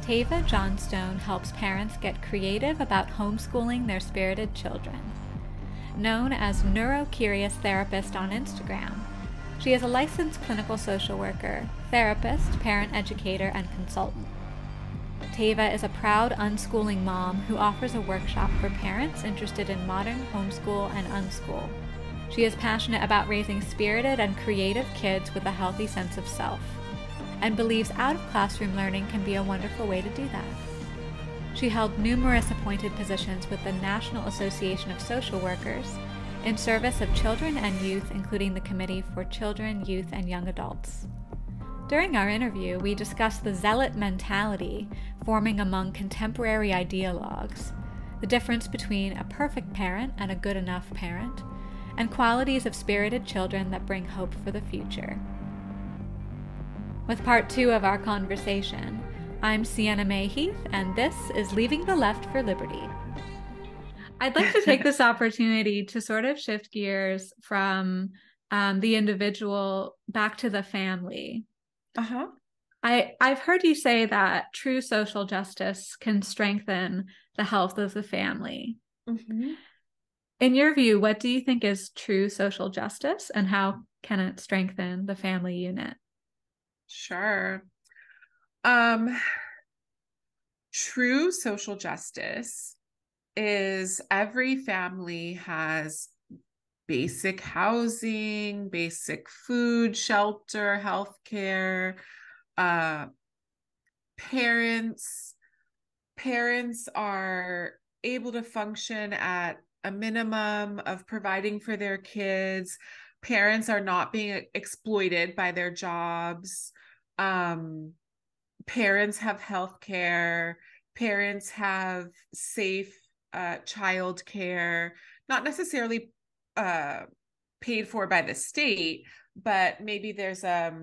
Teva Johnstone helps parents get creative about homeschooling their spirited children. Known as Neurocurious Therapist on Instagram, she is a licensed clinical social worker, therapist, parent educator, and consultant. Teva is a proud unschooling mom who offers a workshop for parents interested in modern homeschool and unschool. She is passionate about raising spirited and creative kids with a healthy sense of self, and believes out-of-classroom learning can be a wonderful way to do that. She held numerous appointed positions with the National Association of Social Workers in service of children and youth, including the Committee for Children, Youth, and Young Adults. During our interview, we discussed the zealot mentality forming among contemporary ideologues, the difference between a perfect parent and a good enough parent, and qualities of spirited children that bring hope for the future. With part 2 of our conversation, I'm Sienna Mae Heath, and this is Leaving the Left for Liberty. I'd like to take this opportunity to sort of shift gears from the individual back to the family. I've heard you say that true social justice can strengthen the health of the family. Mm-hmm. In your view, what do you think is true social justice, and how can it strengthen the family unit? Sure. True social justice is every family has basic housing, basic food, shelter, healthcare. Parents are able to function at a minimum of providing for their kids. Parents are not being exploited by their jobs. Parents have health care. Parents have safe child care, not necessarily paid for by the state, but maybe there's a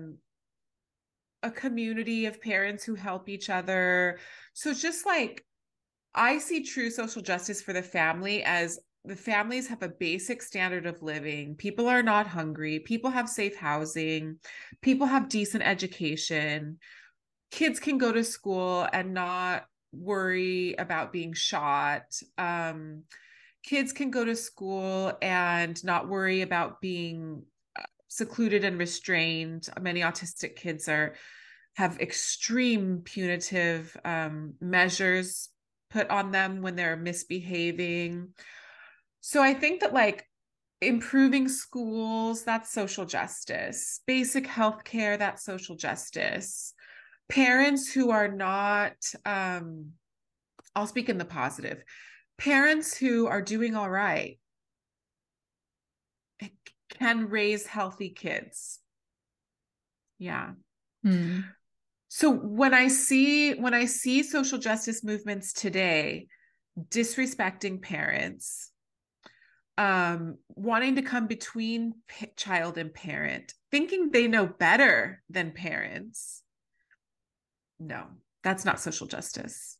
community of parents who help each other. So just like I see true social justice for the family as the families have a basic standard of living. People are not hungry. People have safe housing. People have decent education. Kids can go to school and not worry about being shot. Kids can go to school and not worry about being secluded and restrained. Many autistic kids have extreme punitive measures put on them when they're misbehaving. So I think that like improving schools, that's social justice. Basic healthcare, that's social justice. Parents who are not, I'll speak in the positive. Parents who are doing all right can raise healthy kids. Yeah. So when I see social justice movements today disrespecting parents, wanting to come between child and parent, thinking they know better than parents, no, that's not social justice.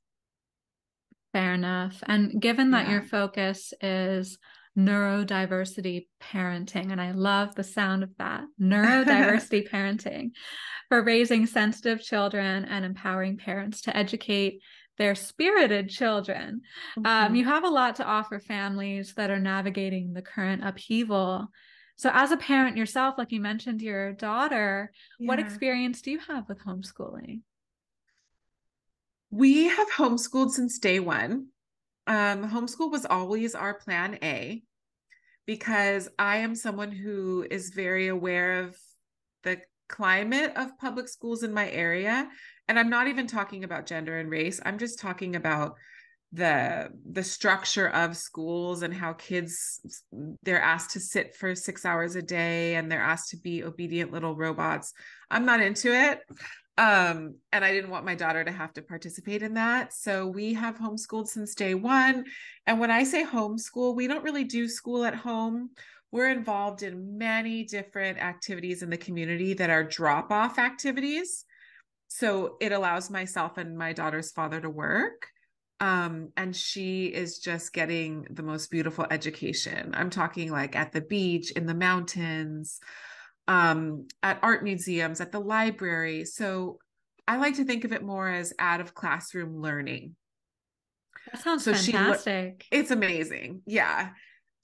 Fair enough. And given that your focus is neurodiversity parenting, and I love the sound of that, neurodiversity parenting, for raising sensitive children and empowering parents to educate their spirited children. You have a lot to offer families that are navigating the current upheaval. So as a parent yourself, like you mentioned your daughter, what experience do you have with homeschooling? We have homeschooled since day one. Homeschool was always our plan A, because I am someone who is very aware of the climate of public schools in my area. And I'm not even talking about gender and race. I'm just talking about the structure of schools and how kids, they're asked to sit for 6 hours a day and they're asked to be obedient little robots. I'm not into it. And I didn't want my daughter to have to participate in that. So we have homeschooled since day one. And when I say homeschool, we don't really do school at home. We're involved in many different activities in the community that are drop-off activities. So it allows myself and my daughter's father to work. And she is just getting the most beautiful education. I'm talking like at the beach, in the mountains, at art museums, at the library. So I like to think of it more as out of classroom learning. That sounds So fantastic. it's amazing. Yeah.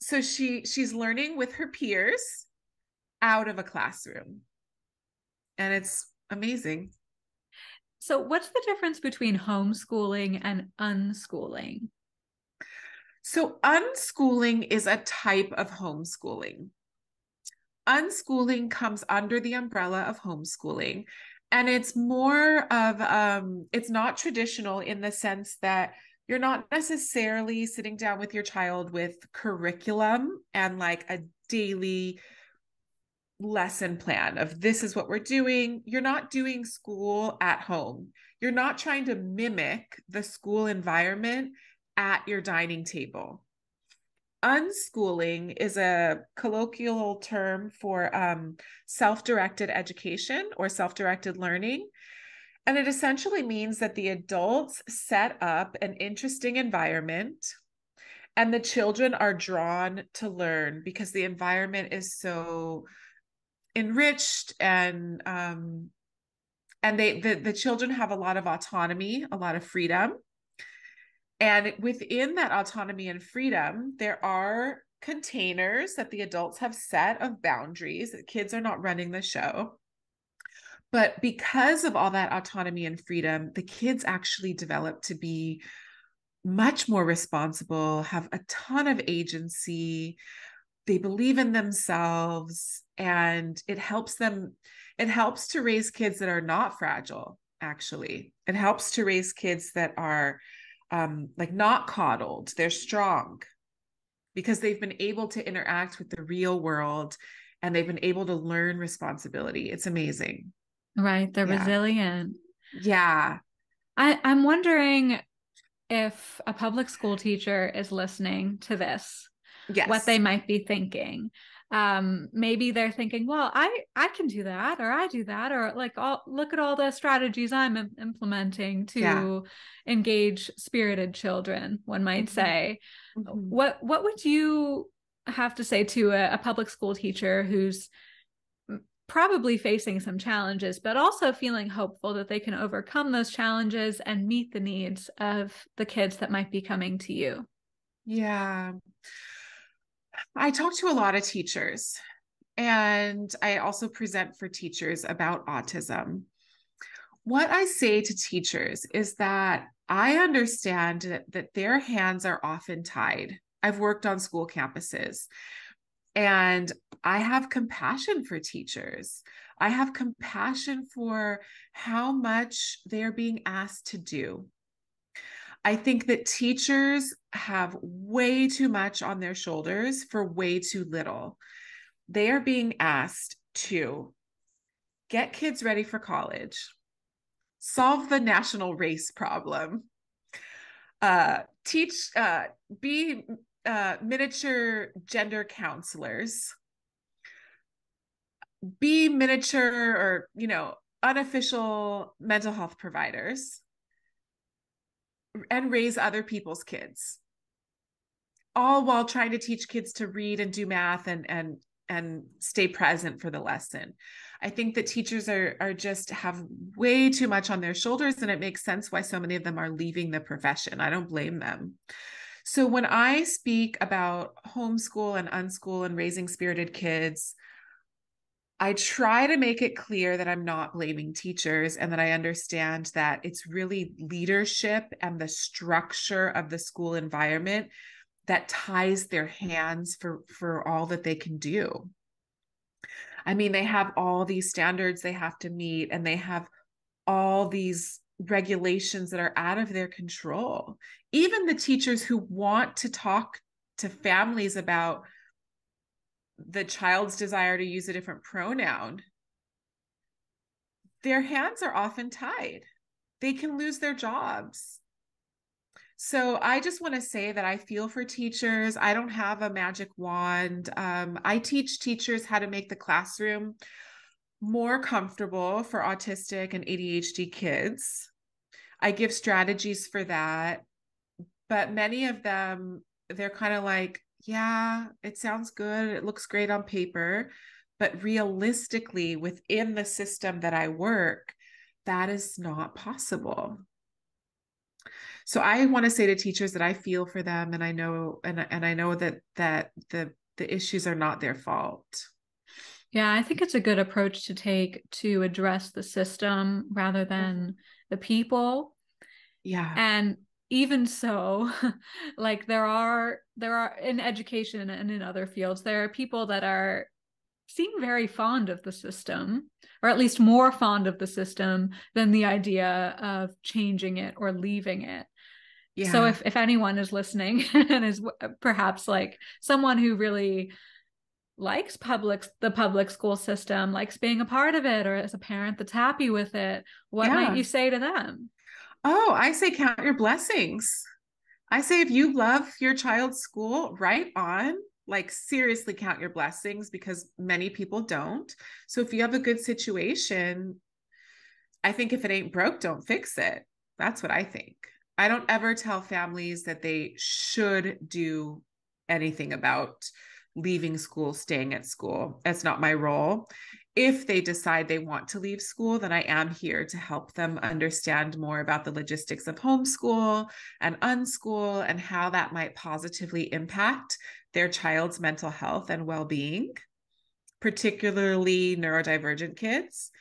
So she's learning with her peers out of a classroom. And it's amazing. So, what's the difference between homeschooling and unschooling? So unschooling is a type of homeschooling. Unschooling comes under the umbrella of homeschooling. And it's more of it's not traditional in the sense that you're not necessarily sitting down with your child with curriculum and like a daily lesson plan of this is what we're doing. You're not doing school at home. You're not trying to mimic the school environment at your dining table. Unschooling is a colloquial term for self-directed education or self-directed learning. And it essentially means that the adults set up an interesting environment and the children are drawn to learn because the environment is so enriched and the children have a lot of autonomy, a lot of freedom. And within that autonomy and freedom, there are containers that the adults have set of boundaries. The kids are not running the show. But because of all that autonomy and freedom, the kids actually develop to be much more responsible, have a ton of agency. They believe in themselves, and it helps to raise kids that are not fragile, actually. It helps to raise kids that are like not coddled. They're strong because they've been able to interact with the real world and they've been able to learn responsibility. It's amazing. Right, they're Yeah. resilient. Yeah. I'm wondering if a public school teacher is listening to this, what they Yes. might be thinking. Maybe they're thinking, well, I can do that, or I do that, or like, look at all the strategies I'm implementing Yeah. to engage spirited children, one might Mhm. say. Mhm. What would you have to say to a public school teacher who's probably facing some challenges, but also feeling hopeful that they can overcome those challenges and meet the needs of the kids that might be coming to you? Yeah. I talk to a lot of teachers and I also present for teachers about autism. What I say to teachers is that I understand that their hands are often tied. I've worked on school campuses and I have compassion for teachers. I have compassion for how much they're being asked to do. I think that teachers have way too much on their shoulders for way too little. They are being asked to get kids ready for college, solve the national race problem, teach, be miniature gender counselors, be miniature or, unofficial mental health providers, and raise other people's kids, all while trying to teach kids to read and do math and stay present for the lesson. I think that teachers are just have way too much on their shoulders, and it makes sense why so many of them are leaving the profession. I don't blame them. So when I speak about homeschool and unschool and raising spirited kids, I try to make it clear that I'm not blaming teachers and that I understand that it's really leadership and the structure of the school environment that ties their hands for all that they can do. I mean, they have all these standards they have to meet, and they have all these regulations that are out of their control. Even the teachers who want to talk to families about the child's desire to use a different pronoun, their hands are often tied. They can lose their jobs. So I just want to say that I feel for teachers. I don't have a magic wand. I teach teachers how to make the classroom more comfortable for autistic and ADHD kids. I give strategies for that, but many of them, they're kind of like, yeah, it sounds good. It looks great on paper. But realistically, within the system that I work, that is not possible. So I want to say to teachers that I feel for them, and I know, and I know that the issues are not their fault. Yeah, I think it's a good approach to take to address the system rather than the people. Yeah. And even so, like there are in education and in other fields, there are people that are seem very fond of the system, or at least more fond of the system than the idea of changing it or leaving it. So Yeah. if anyone is listening and is perhaps like someone who really likes the public school system, likes being a part of it, or as a parent that's happy with it, what might Yeah. you say to them? Oh, I say count your blessings. I say if you love your child's school, right on. Like seriously count your blessings because many people don't. So if you have a good situation, I think if it ain't broke, don't fix it. That's what I think. I don't ever tell families that they should do anything about leaving school, staying at school. That's not my role. If they decide they want to leave school, then I am here to help them understand more about the logistics of homeschool and unschool and how that might positively impact their child's mental health and well being, particularly neurodivergent kids.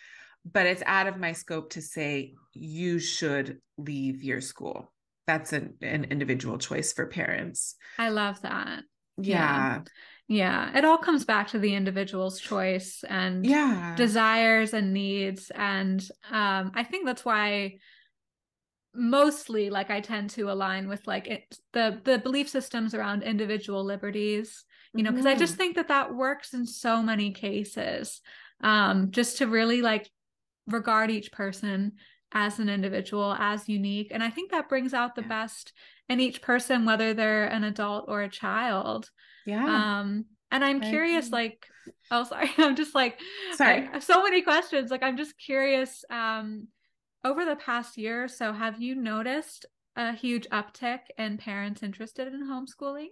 But it's out of my scope to say you should leave your school. That's an individual choice for parents. I love that. Yeah. Yeah. Yeah. It all comes back to the individual's choice and Yeah. desires and needs. And I think that's why mostly like I tend to align with like the belief systems around individual liberties, because I just Mm-hmm. think that that works in so many cases. Just to really like regard each person as an individual, as unique. And I think that brings out the Yeah. best in each person, whether they're an adult or a child. Yeah. And I'm I curious, agree. like, oh, sorry, I'm just like, I Sorry. have so many questions. Like, I'm just curious, over the past year or so, have you noticed a huge uptick in parents interested in homeschooling?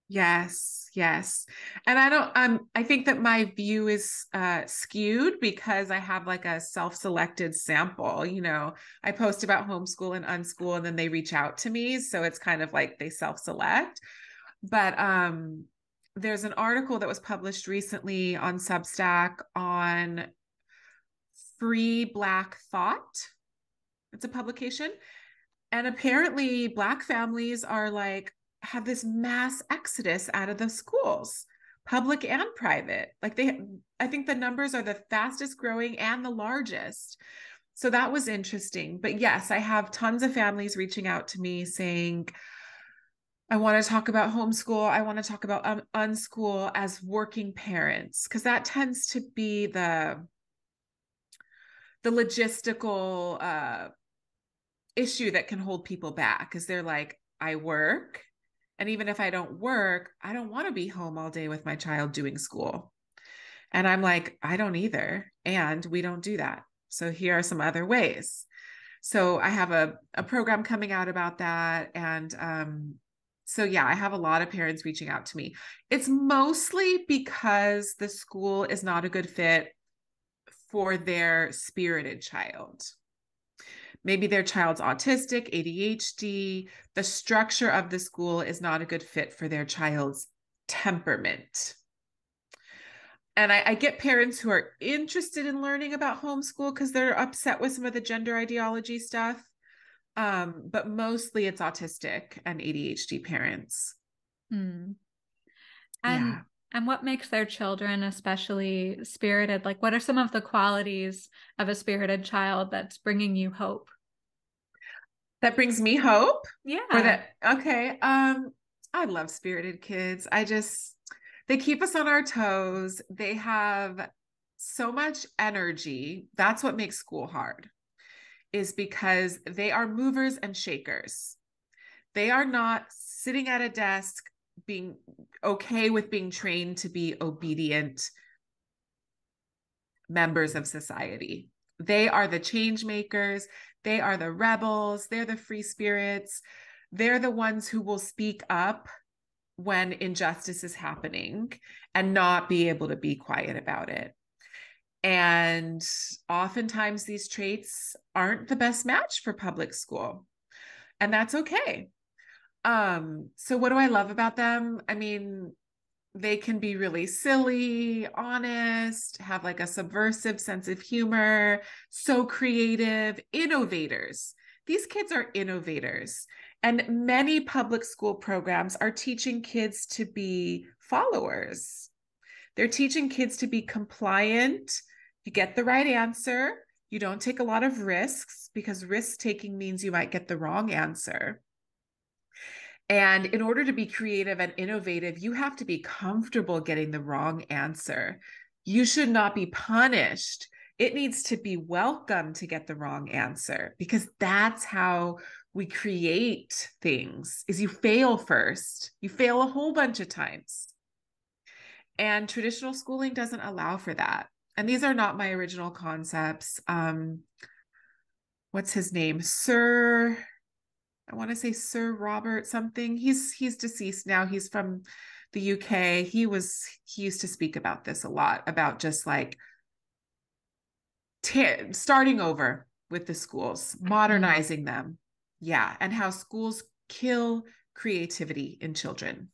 Yes, yes. And I think that my view is skewed because I have like a self-selected sample, I post about homeschool and unschool and then they reach out to me, so it's kind of like they self-select. But there's an article that was published recently on Substack on free Black thought. It's a publication. And apparently, Black families are like, have this mass exodus out of the schools, public and private. Like I think the numbers are the fastest growing and the largest. So that was interesting. But yes, I have tons of families reaching out to me saying, I want to talk about homeschool. I want to talk about unschool as working parents, because that tends to be the logistical issue that can hold people back, because they're like, I work. And even if I don't work, I don't want to be home all day with my child doing school. And I'm like, I don't either. And we don't do that. So here are some other ways. So I have a program coming out about that. And so yeah, I have a lot of parents reaching out to me. It's mostly because the school is not a good fit for their spirited child. Maybe their child's autistic, ADHD. The structure of the school is not a good fit for their child's temperament. And I get parents who are interested in learning about homeschool because they're upset with some of the gender ideology stuff. But mostly it's autistic and ADHD parents. Hmm. And Yeah. and what makes their children especially spirited? Like, what are some of the qualities of a spirited child that's bringing you hope? That brings me hope. Or Yeah. that, okay. I love spirited kids. They keep us on our toes. They have so much energy. That's what makes school hard, is because they are movers and shakers. They are not sitting at a desk being okay with being trained to be obedient members of society. They are the change makers. They are the rebels. They're the free spirits. They're the ones who will speak up when injustice is happening and not be able to be quiet about it. And oftentimes these traits aren't the best match for public school. And that's okay. So what do I love about them? I mean, they can be really silly, honest, have like a subversive sense of humor, so creative, innovators. These kids are innovators. And many public school programs are teaching kids to be followers. They're teaching kids to be compliant. You get the right answer. You don't take a lot of risks because risk taking means you might get the wrong answer. And in order to be creative and innovative, you have to be comfortable getting the wrong answer. You should not be punished. It needs to be welcome to get the wrong answer, because that's how we create things. Is you fail first. You fail a whole bunch of times. And traditional schooling doesn't allow for that. And these are not my original concepts. What's his name? I want to say Sir Robert something. He's deceased now. He's from the UK. He used to speak about this a lot, about just like starting over with the schools, modernizing them. Yeah, and how schools kill creativity in children.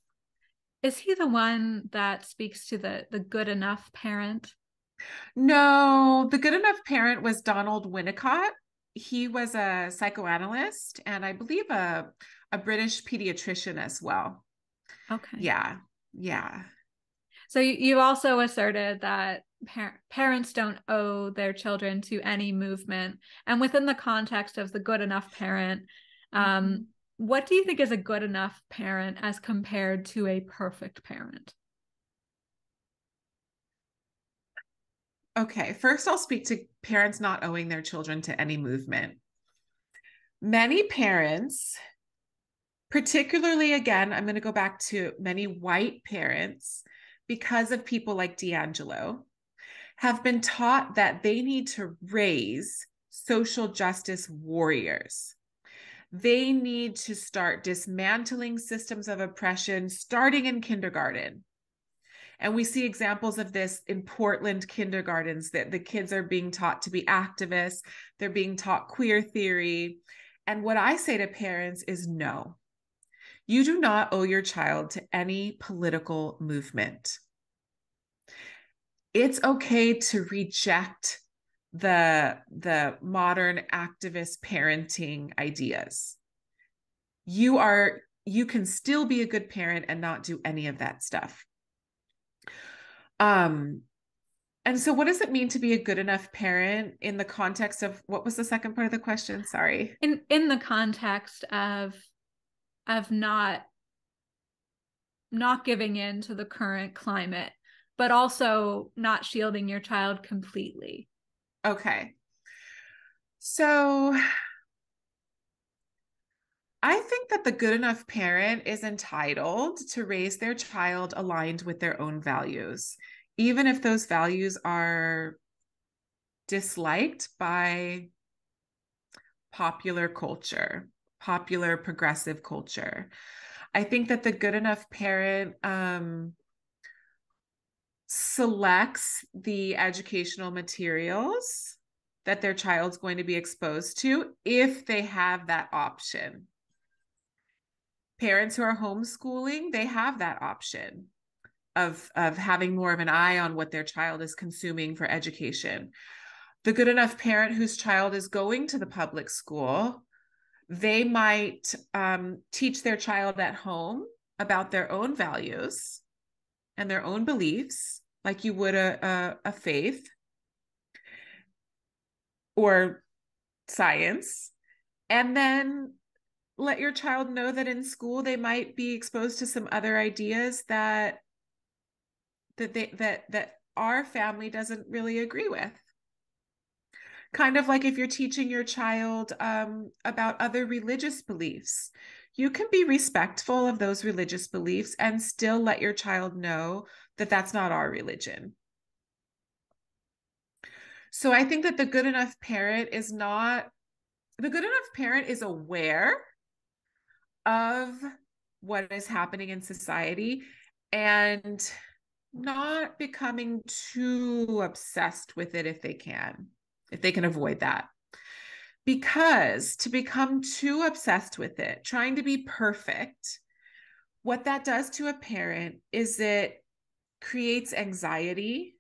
Is he the one that speaks to the good enough parent? No, the good enough parent was Donald Winnicott. He was a psychoanalyst and I believe a British pediatrician as well. Okay. Yeah. Yeah. So you also asserted that parents don't owe their children to any movement. And within the context of the good enough parent, Mm-hmm. what do you think is a good enough parent as compared to a perfect parent? Okay, first I'll speak to parents not owing their children to any movement. Many parents, particularly again, I'm going to go back to many white parents, because of people like D'Angelo, have been taught that they need to raise social justice warriors. They need to start dismantling systems of oppression starting in kindergarten. And we see examples of this in Portland kindergartens, that the kids are being taught to be activists, they're being taught queer theory. And what I say to parents is no, you do not owe your child to any political movement. It's okay to reject the modern activist parenting ideas. You can still be a good parent and not do any of that stuff. Um, and so what does it mean to be a good enough parent in the context of, what was the second part of the question? Sorry. In the context of not giving in to the current climate, but also not shielding your child completely. Okay. So I think that the good enough parent is entitled to raise their child aligned with their own values, even if those values are disliked by popular culture, popular progressive culture. I think that the good enough parent selects the educational materials that their child's going to be exposed to if they have that option. Parents who are homeschooling, they have that option of having more of an eye on what their child is consuming for education. The good enough parent whose child is going to the public school, they might teach their child at home about their own values and their own beliefs, like you would a faith or science, and then let your child know that in school they might be exposed to some other ideas that our family doesn't really agree with. Kind of like if you're teaching your child about other religious beliefs, you can be respectful of those religious beliefs and still let your child know that that's not our religion. So I think that the good enough parent is aware of what is happening in society and not becoming too obsessed with it if they can avoid that. Because to become too obsessed with it, trying to be perfect, what that does to a parent is it creates anxiety,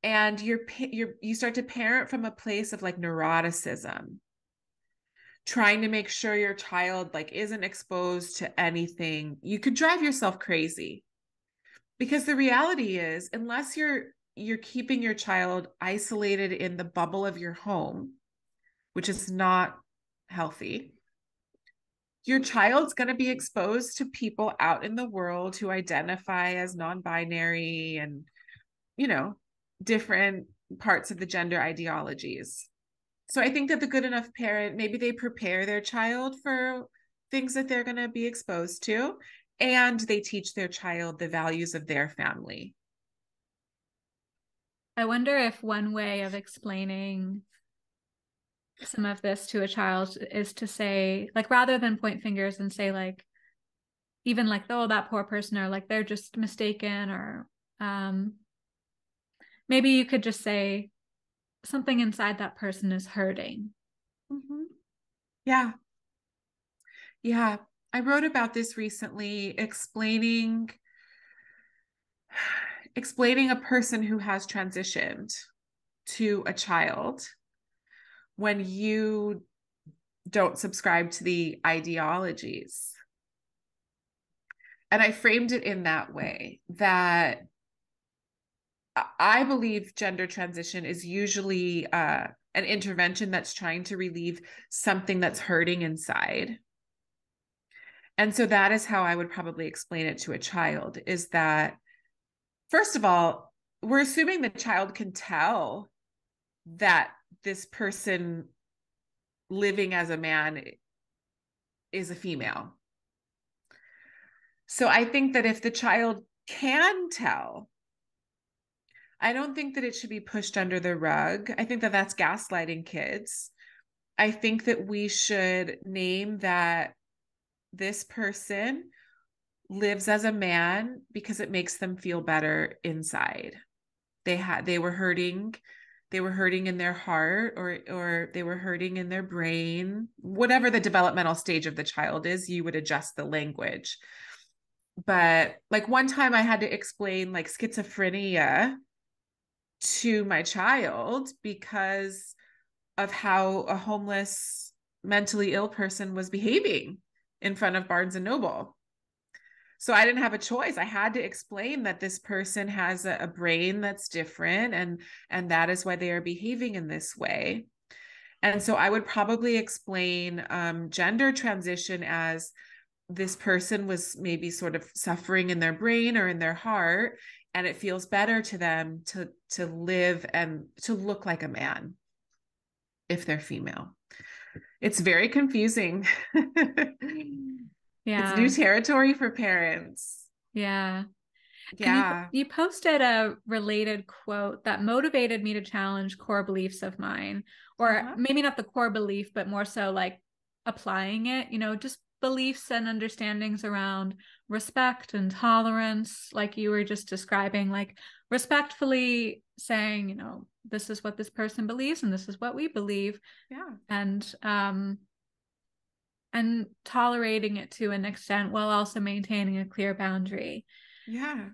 and you start to parent from a place of like neuroticism, trying to make sure your child like isn't exposed to anything. You could drive yourself crazy, because the reality is, unless you're keeping your child isolated in the bubble of your home, which is not healthy, your child's going to be exposed to people out in the world who identify as non-binary and, you know, different parts of the gender ideologies. So I think that the good enough parent, maybe they prepare their child for things that they're going to be exposed to, and they teach their child the values of their family. I wonder if one way of explaining some of this to a child is to say, like, rather than point fingers and say, like, even like, oh, that poor person, or like they're just mistaken, or maybe you could just say something inside that person is hurting. Mm-hmm. Yeah. Yeah. I wrote about this recently, explaining a person who has transitioned to a child when you don't subscribe to the ideologies. And I framed it in that way, that I believe gender transition is usually an intervention that's trying to relieve something that's hurting inside. And so that is how I would probably explain it to a child, is that, first of all, we're assuming the child can tell that this person living as a man is a female. So I think that if the child can tell, I don't think that it should be pushed under the rug. I think that that's gaslighting kids. I think that we should name that this person lives as a man because it makes them feel better inside. They were hurting. They were hurting in their heart, or they were hurting in their brain. Whatever the developmental stage of the child is, you would adjust the language. But like one time I had to explain like schizophrenia to my child because of how a homeless, mentally ill person was behaving in front of Barnes and Noble. So I didn't have a choice. I had to explain that this person has a brain that's different, and that is why they are behaving in this way. And so I would probably explain gender transition as this person was maybe sort of suffering in their brain or in their heart, and it feels better to them to live and to look like a man if they're female. It's very confusing. It's new Yeah. territory for parents. Yeah. And Yeah. you posted a related quote that motivated me to challenge core beliefs of mine, or maybe not the core belief, but more so like applying it, you know, just beliefs and understandings around respect and tolerance, like you were just describing, like respectfully saying, you know, this is what this person believes and this is what we believe. Yeah. And tolerating it to an extent while also maintaining a clear boundary. Yeah.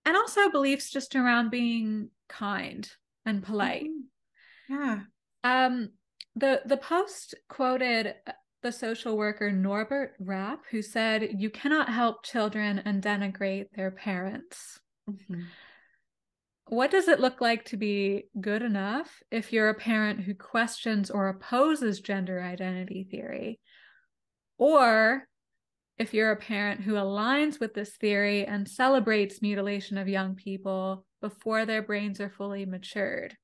And also beliefs just around being kind and polite. Mm-hmm. Yeah. The post quoted the social worker Norbert Rapp, who said, "You cannot help children and denigrate their parents." Mm-hmm. What does it look like to be good enough if you're a parent who questions or opposes gender identity theory? Or if you're a parent who aligns with this theory and celebrates mutilation of young people before their brains are fully matured?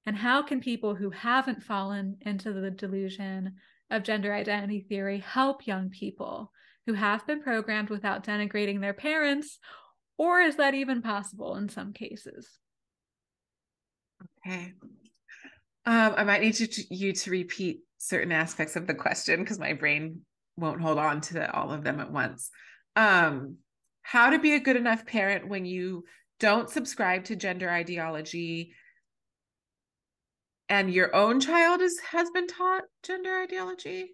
And how can people who haven't fallen into the delusion of gender identity theory help young people who have been programmed without denigrating their parents? Or is that even possible in some cases? Okay. I might need you to repeat certain aspects of the question because my brain won't hold on to all of them at once. How how to be a good enough parent when you don't subscribe to gender ideology and your own child has been taught gender ideology.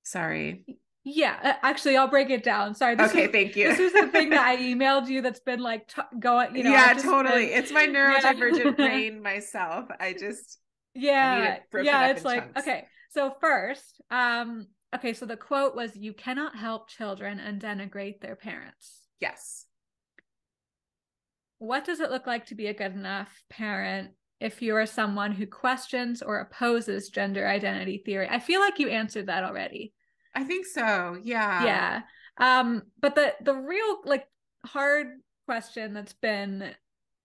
Sorry. Yeah, actually, I'll break it down. Sorry, Okay, thank you. this was the thing that I emailed you that's been like going, Yeah, I've just totally. been, It's my neurodivergent yeah. brain myself. I need Yeah, it broken yeah, up it's in like, chunks. okay, so first, okay, so the quote was, "You cannot help children and denigrate their parents." Yes. What does it look like to be a good enough parent if you are someone who questions or opposes gender identity theory? I feel like you answered that already. I think so. Yeah. Yeah. But the real like hard question that's been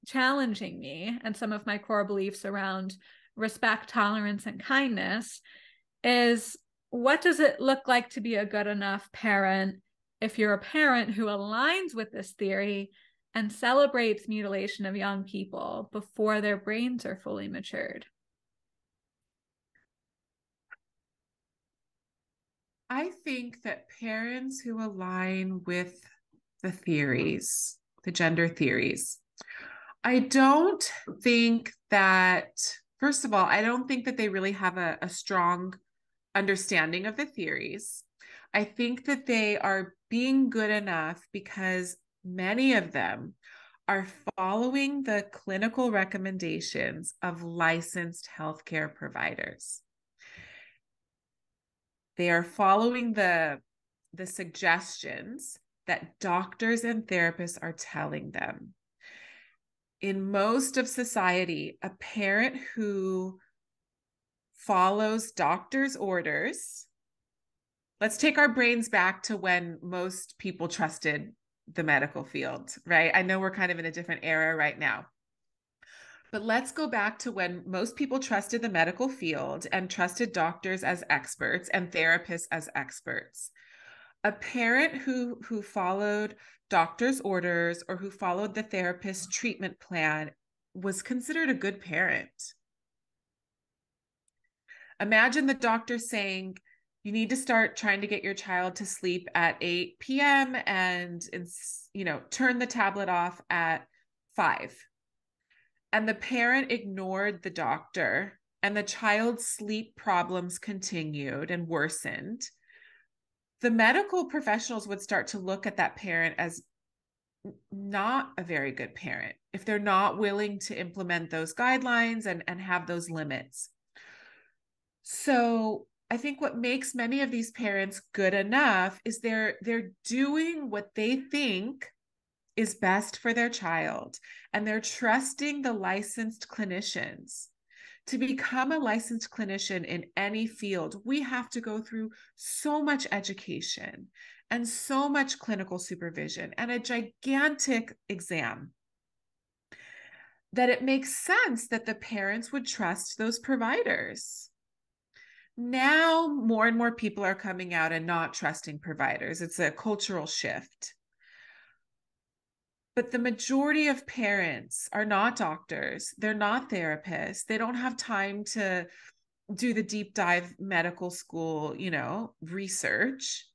challenging me and some of my core beliefs around respect, tolerance, and kindness is, what does it look like to be a good enough parent if you're a parent who aligns with this theory and celebrates mutilation of young people before their brains are fully matured? I think that parents who align with the theories, the gender theories, I don't think that, first of all, I don't think that they really have a strong understanding of the theories. I think that they are being good enough because many of them are following the clinical recommendations of licensed healthcare providers. They are following the suggestions that doctors and therapists are telling them. In most of society, a parent who follows doctor's orders, let's take our brains back to when most people trusted the medical field, right? I know we're kind of in a different era right now. But let's go back to when most people trusted the medical field and trusted doctors as experts and therapists as experts. A parent who followed doctor's orders or who followed the therapist's treatment plan was considered a good parent. Imagine the doctor saying, you need to start trying to get your child to sleep at 8 p.m. and turn the tablet off at 5. And the parent ignored the doctor, and the child's sleep problems continued and worsened. The medical professionals would start to look at that parent as not a very good parent if they're not willing to implement those guidelines and have those limits. So I think what makes many of these parents good enough is they're doing what they think is best for their child, and they're trusting the licensed clinicians. To become a licensed clinician in any field, we have to go through so much education and so much clinical supervision and a gigantic exam that it makes sense that the parents would trust those providers. Now, more and more people are coming out and not trusting providers. It's a cultural shift. But the majority of parents are not doctors. They're not therapists. They don't have time to do the deep dive medical school, research,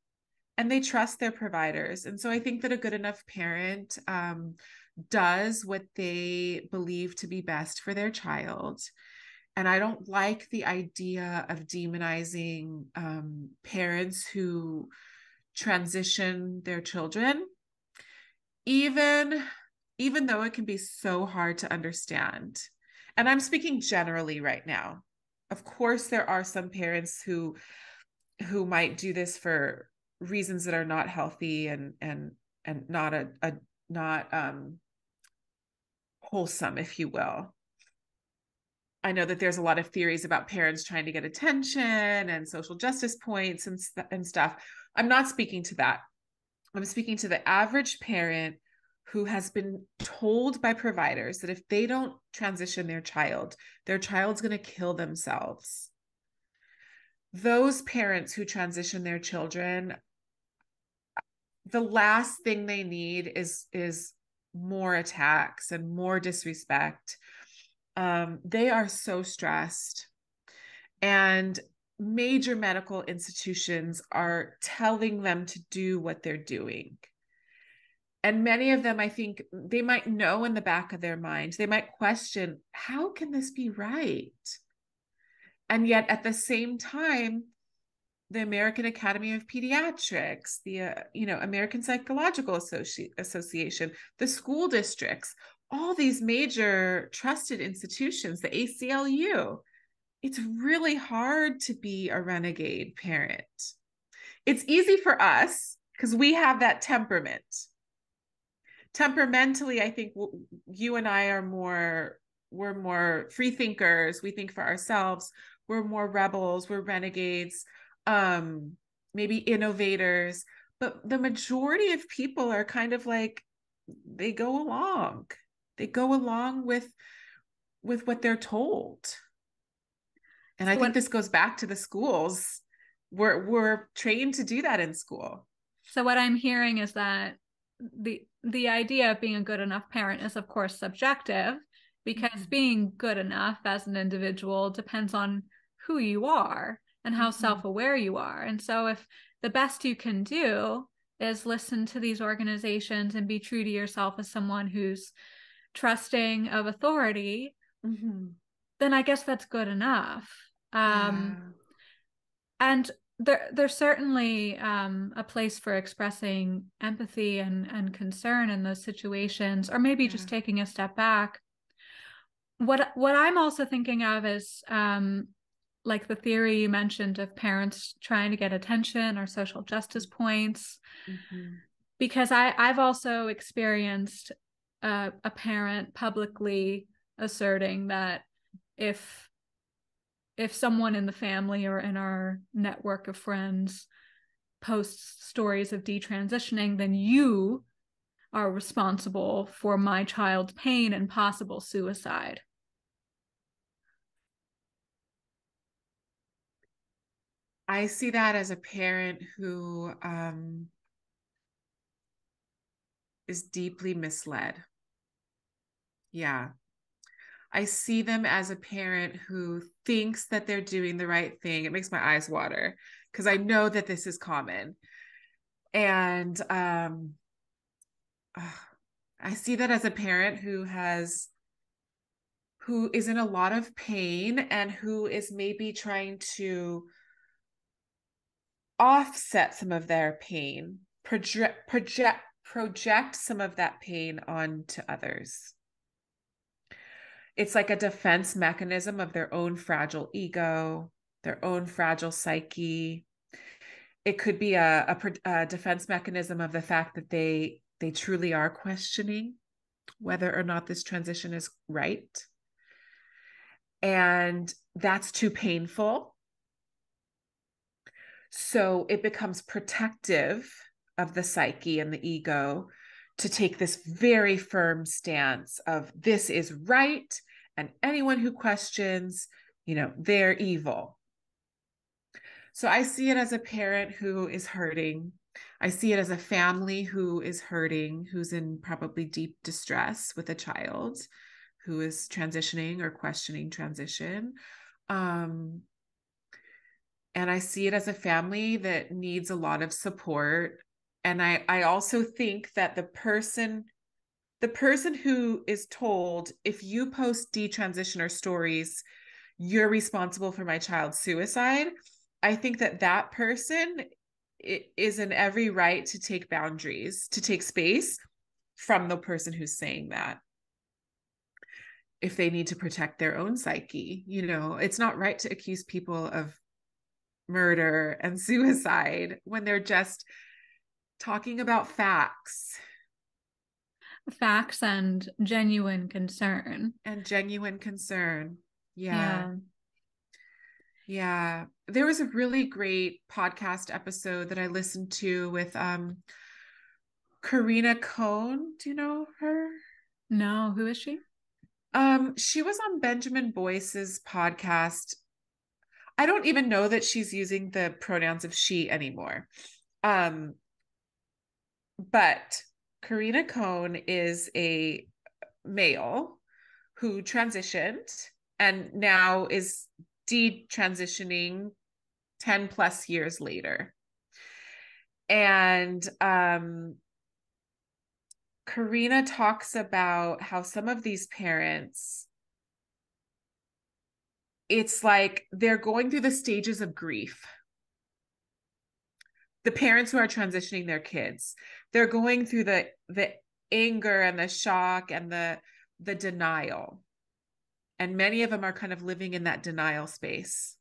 and they trust their providers. And so I think that a good enough parent does what they believe to be best for their child. And I don't like the idea of demonizing parents who transition their children, even though it can be so hard to understand. And I'm speaking generally right now. Of course, there are some parents who might do this for reasons that are not healthy and not not wholesome, if you will. I know that there's a lot of theories about parents trying to get attention and social justice points and stuff. I'm not speaking to that. I'm speaking to the average parent who has been told by providers that if they don't transition their child's going to kill themselves. Those parents who transition their children, the last thing they need is more attacks and more disrespect. They are so stressed, and major medical institutions are telling them to do what they're doing. And many of them, I think they might know in the back of their mind, they might question, how can this be right? And yet at the same time, the American Academy of Pediatrics, the American Psychological Association, the school districts, all these major trusted institutions, the ACLU, it's really hard to be a renegade parent. It's easy for us because we have that temperament. Temperamentally, I think you and I we're more free thinkers. We think for ourselves. We're more rebels. We're renegades, maybe innovators. But the majority of people are kind of like, they go along. They go along with what they're told. And I think this goes back to the schools. We're trained to do that in school. So what I'm hearing is that the idea of being a good enough parent is, of course, subjective, because being good enough as an individual depends on who you are and how self-aware you are. And so if the best you can do is listen to these organizations and be true to yourself as someone who's trusting of authority, then I guess that's good enough. And there's certainly a place for expressing empathy and concern in those situations, or maybe just taking a step back. What I'm also thinking of is like the theory you mentioned of parents trying to get attention or social justice points, because I've also experienced a parent publicly asserting that if someone in the family or in our network of friends posts stories of detransitioning, then you are responsible for my child's pain and possible suicide. I see that as a parent who is deeply misled. Yeah. I see them as a parent who thinks that they're doing the right thing. It makes my eyes water because I know that this is common. And I see that as a parent who is in a lot of pain and who is maybe trying to offset some of their pain, project some of that pain onto others. It's like a defense mechanism of their own fragile ego, their own fragile psyche. It could be a defense mechanism of the fact that they truly are questioning whether or not this transition is right. And that's too painful. So it becomes protective of the psyche and the ego to take this very firm stance of this is right, and anyone who questions, they're evil. So I see it as a parent who is hurting. I see it as a family who is hurting, who's in probably deep distress with a child who is transitioning or questioning transition. And I see it as a family that needs a lot of support. And I also think that the person who is told, if you post detransitioner stories, you're responsible for my child's suicide, I think that person is in every right to take boundaries, to take space from the person who's saying that. If they need to protect their own psyche, it's not right to accuse people of murder and suicide when they're just talking about facts and genuine concern. Yeah. There was a really great podcast episode that I listened to with Karina Cohn. Do you know her? No, who is she? She was on Benjamin Boyce's podcast. I don't even know that she's using the pronouns of she anymore. But Karina Cohn is a male who transitioned and now is detransitioning 10 plus years later. And Karina talks about how some of these parents, it's like they're going through the stages of grief. The parents who are transitioning their kids, they're going through the anger and the shock and the denial. And many of them are kind of living in that denial space.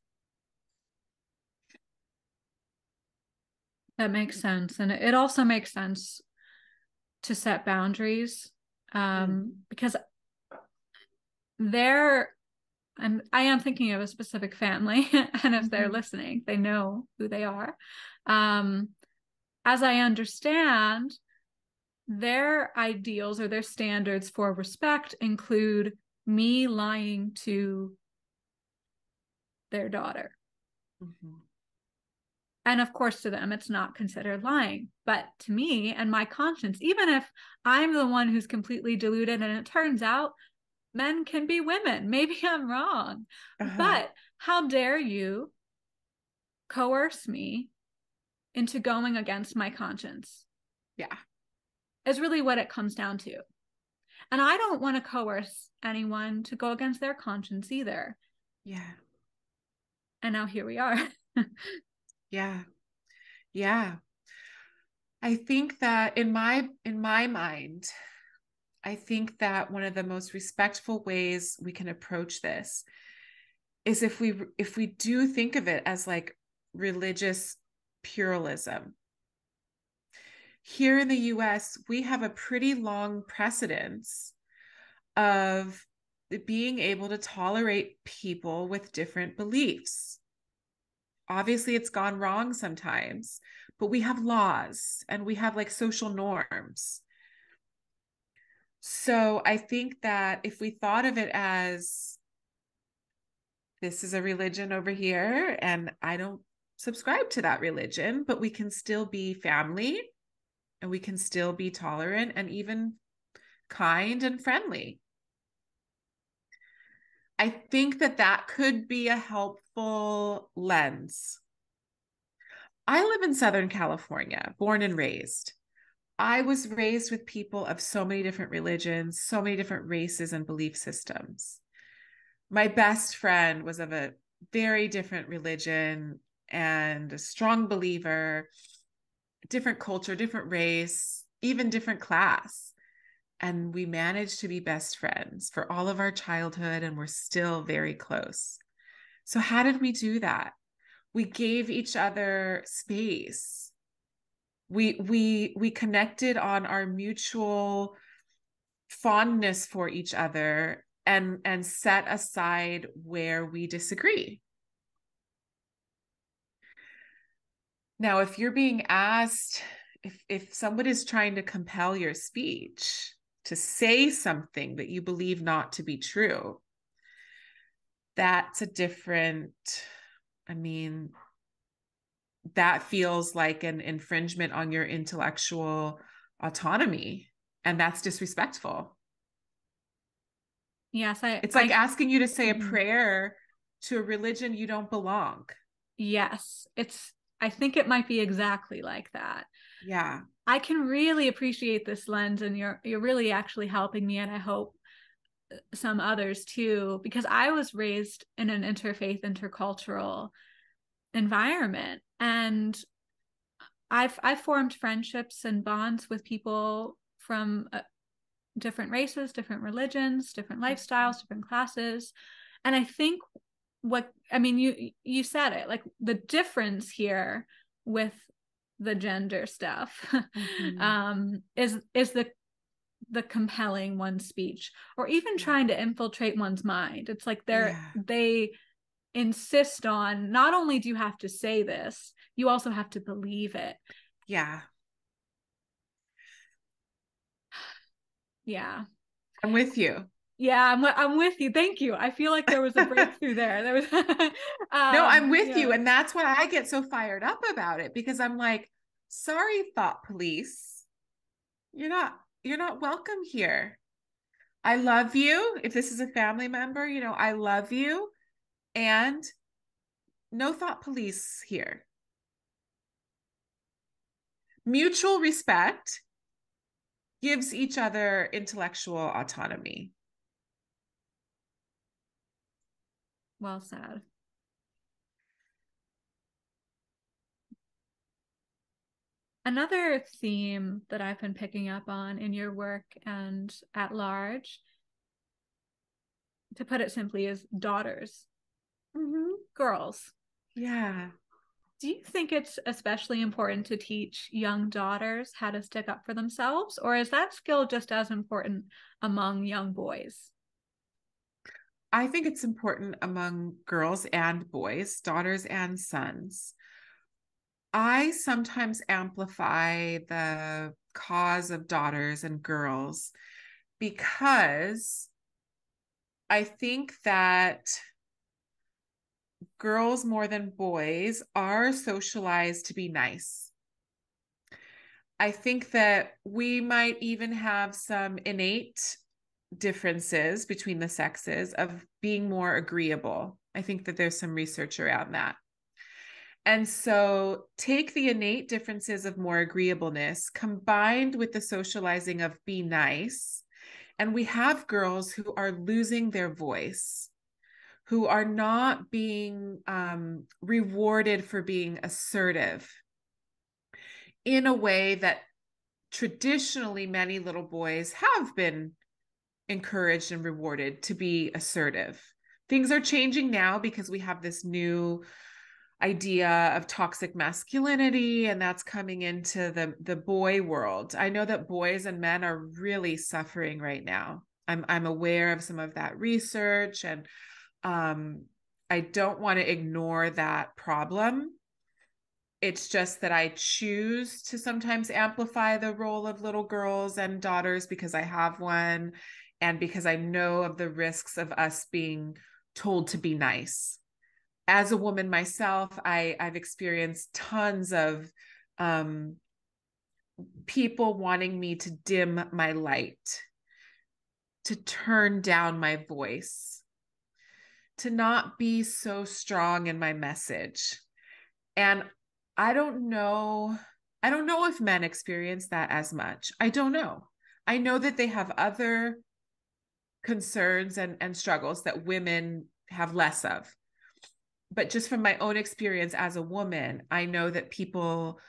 That makes sense. And it also makes sense to set boundaries, because I am thinking of a specific family, and if they're listening, they know who they are. As I understand, their ideals or their standards for respect include me lying to their daughter. And of course, to them, it's not considered lying. But to me and my conscience, even if I'm the one who's completely deluded and it turns out men can be women, maybe I'm wrong. But how dare you coerce me into going against my conscience? Yeah. Is really what it comes down to. And I don't want to coerce anyone to go against their conscience either. Yeah. And now here we are. Yeah. Yeah. I think that in my mind, I think that one of the most respectful ways we can approach this is if we do think of it as like religious pluralism. Here in the US, we have a pretty long precedence of being able to tolerate people with different beliefs. Obviously, it's gone wrong sometimes, but we have laws and we have like social norms. So I think that if we thought of it as this is a religion over here, and I don't subscribe to that religion, but we can still be family and we can still be tolerant and even kind and friendly. I think that that could be a helpful lens. I live in Southern California, born and raised. I was raised with people of so many different religions, so many different races and belief systems. My best friend was of a very different religion and a strong believer, different culture, different race, even different class. And we managed to be best friends for all of our childhood, and we're still very close. So how did we do that? We gave each other space. We connected on our mutual fondness for each other and set aside where we disagree. Now, if you're being asked, if somebody's trying to compel your speech to say something that you believe not to be true, that's a different, I mean, that feels like an infringement on your intellectual autonomy, and that's disrespectful. Yes, it's like asking you to say a prayer to a religion you don't belong. Yes, I think it might be exactly like that. Yeah. I can really appreciate this lens, and you're really actually helping me, and I hope some others too, because I was raised in an interfaith, intercultural environment, and I've formed friendships and bonds with people from different races, different religions, different lifestyles, different classes. And I think you said it, like the difference here with the gender stuff is the compelling one's speech, or even trying to infiltrate one's mind. It's like they insist on, not only do you have to say this, you also have to believe it. Yeah. Yeah. I'm with you. Yeah, I'm with you. Thank you. I feel like there was a breakthrough there. There was no, I'm with you. And that's why I get so fired up about it, because I'm like, sorry, thought police. You're not welcome here. I love you. If this is a family member, I love you. And no thought police here. Mutual respect gives each other intellectual autonomy. Well said. Another theme that I've been picking up on in your work and at large, to put it simply, is daughters, girls. Yeah. Do you think it's especially important to teach young daughters how to stick up for themselves, or is that skill just as important among young boys? I think it's important among girls and boys, daughters and sons. I sometimes amplify the cause of daughters and girls because I think that girls more than boys are socialized to be nice. I think that we might even have some innate differences between the sexes of being more agreeable. I think that there's some research around that. And so take the innate differences of more agreeableness combined with the socializing of be nice. And we have girls who are losing their voice, who are not being rewarded for being assertive in a way that traditionally many little boys have been encouraged and rewarded to be assertive. Things are changing now because we have this new idea of toxic masculinity, and that's coming into the boy world. I know that boys and men are really suffering right now. I'm aware of some of that research, and I don't want to ignore that problem. It's just that I choose to sometimes amplify the role of little girls and daughters because I have one, and because I know of the risks of us being told to be nice. As a woman myself, I've experienced tons of people wanting me to dim my light, to turn down my voice, to not be so strong in my message. And I don't know, I don't know if men experience that as much. I don't know. I know that they have other concerns and struggles that women have less of. But just from my own experience as a woman, I know that people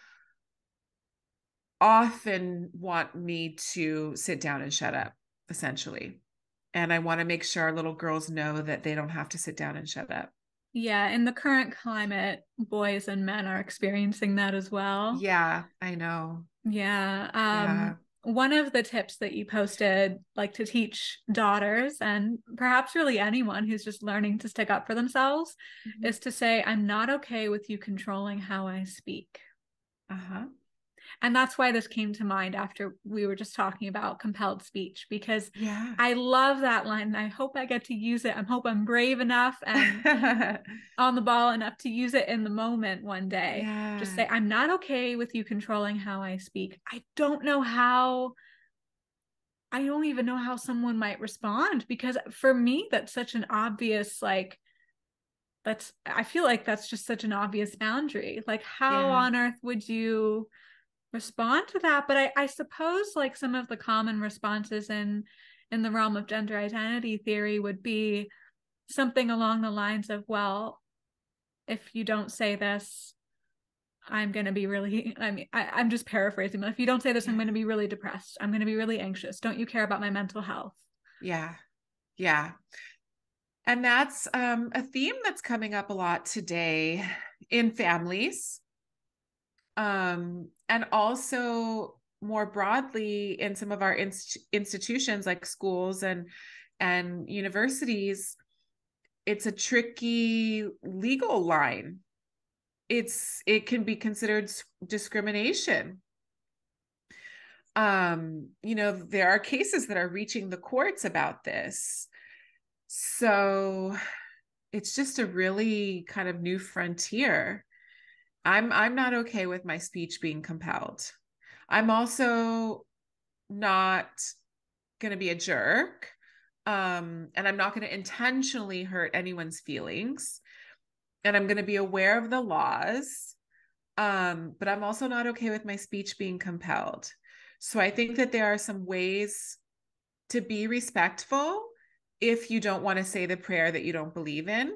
often want me to sit down and shut up, essentially. And I want to make sure our little girls know that they don't have to sit down and shut up. Yeah, in the current climate, boys and men are experiencing that as well. Yeah, I know. Yeah. Yeah. One of the tips that you posted, like to teach daughters and perhaps really anyone who's just learning to stick up for themselves, Mm-hmm. is to say, I'm not okay with you controlling how I speak. Uh-huh. And that's why this came to mind after we were just talking about compelled speech, because Yeah. I love that line and I hope I get to use it. I hope I'm brave enough and on the ball enough to use it in the moment one day. Just Yeah. say, I'm not okay with you controlling how I speak. I don't know how, I don't even know how someone might respond, because for me, that's such an obvious, like, that's, I feel like that's just such an obvious boundary. Like, how Yeah. on earth would you respond to that? But I suppose like some of the common responses in the realm of gender identity theory would be something along the lines of, well, if you don't say this, I'm going to be really, I mean, I'm just paraphrasing, but if you don't say this, I'm Yeah. going to be really depressed. I'm going to be really anxious. Don't you care about my mental health? Yeah. Yeah. And that's a theme that's coming up a lot today in families, and also more broadly in some of our institutions like schools and universities. It's a tricky legal line. It can be considered discrimination. There are cases that are reaching the courts about this. So it's just a really kind of new frontier. I'm not okay with my speech being compelled. I'm also not going to be a jerk. And I'm not going to intentionally hurt anyone's feelings. And I'm going to be aware of the laws. But I'm also not okay with my speech being compelled. So I think that there are some ways to be respectful if you don't want to say the prayer that you don't believe in.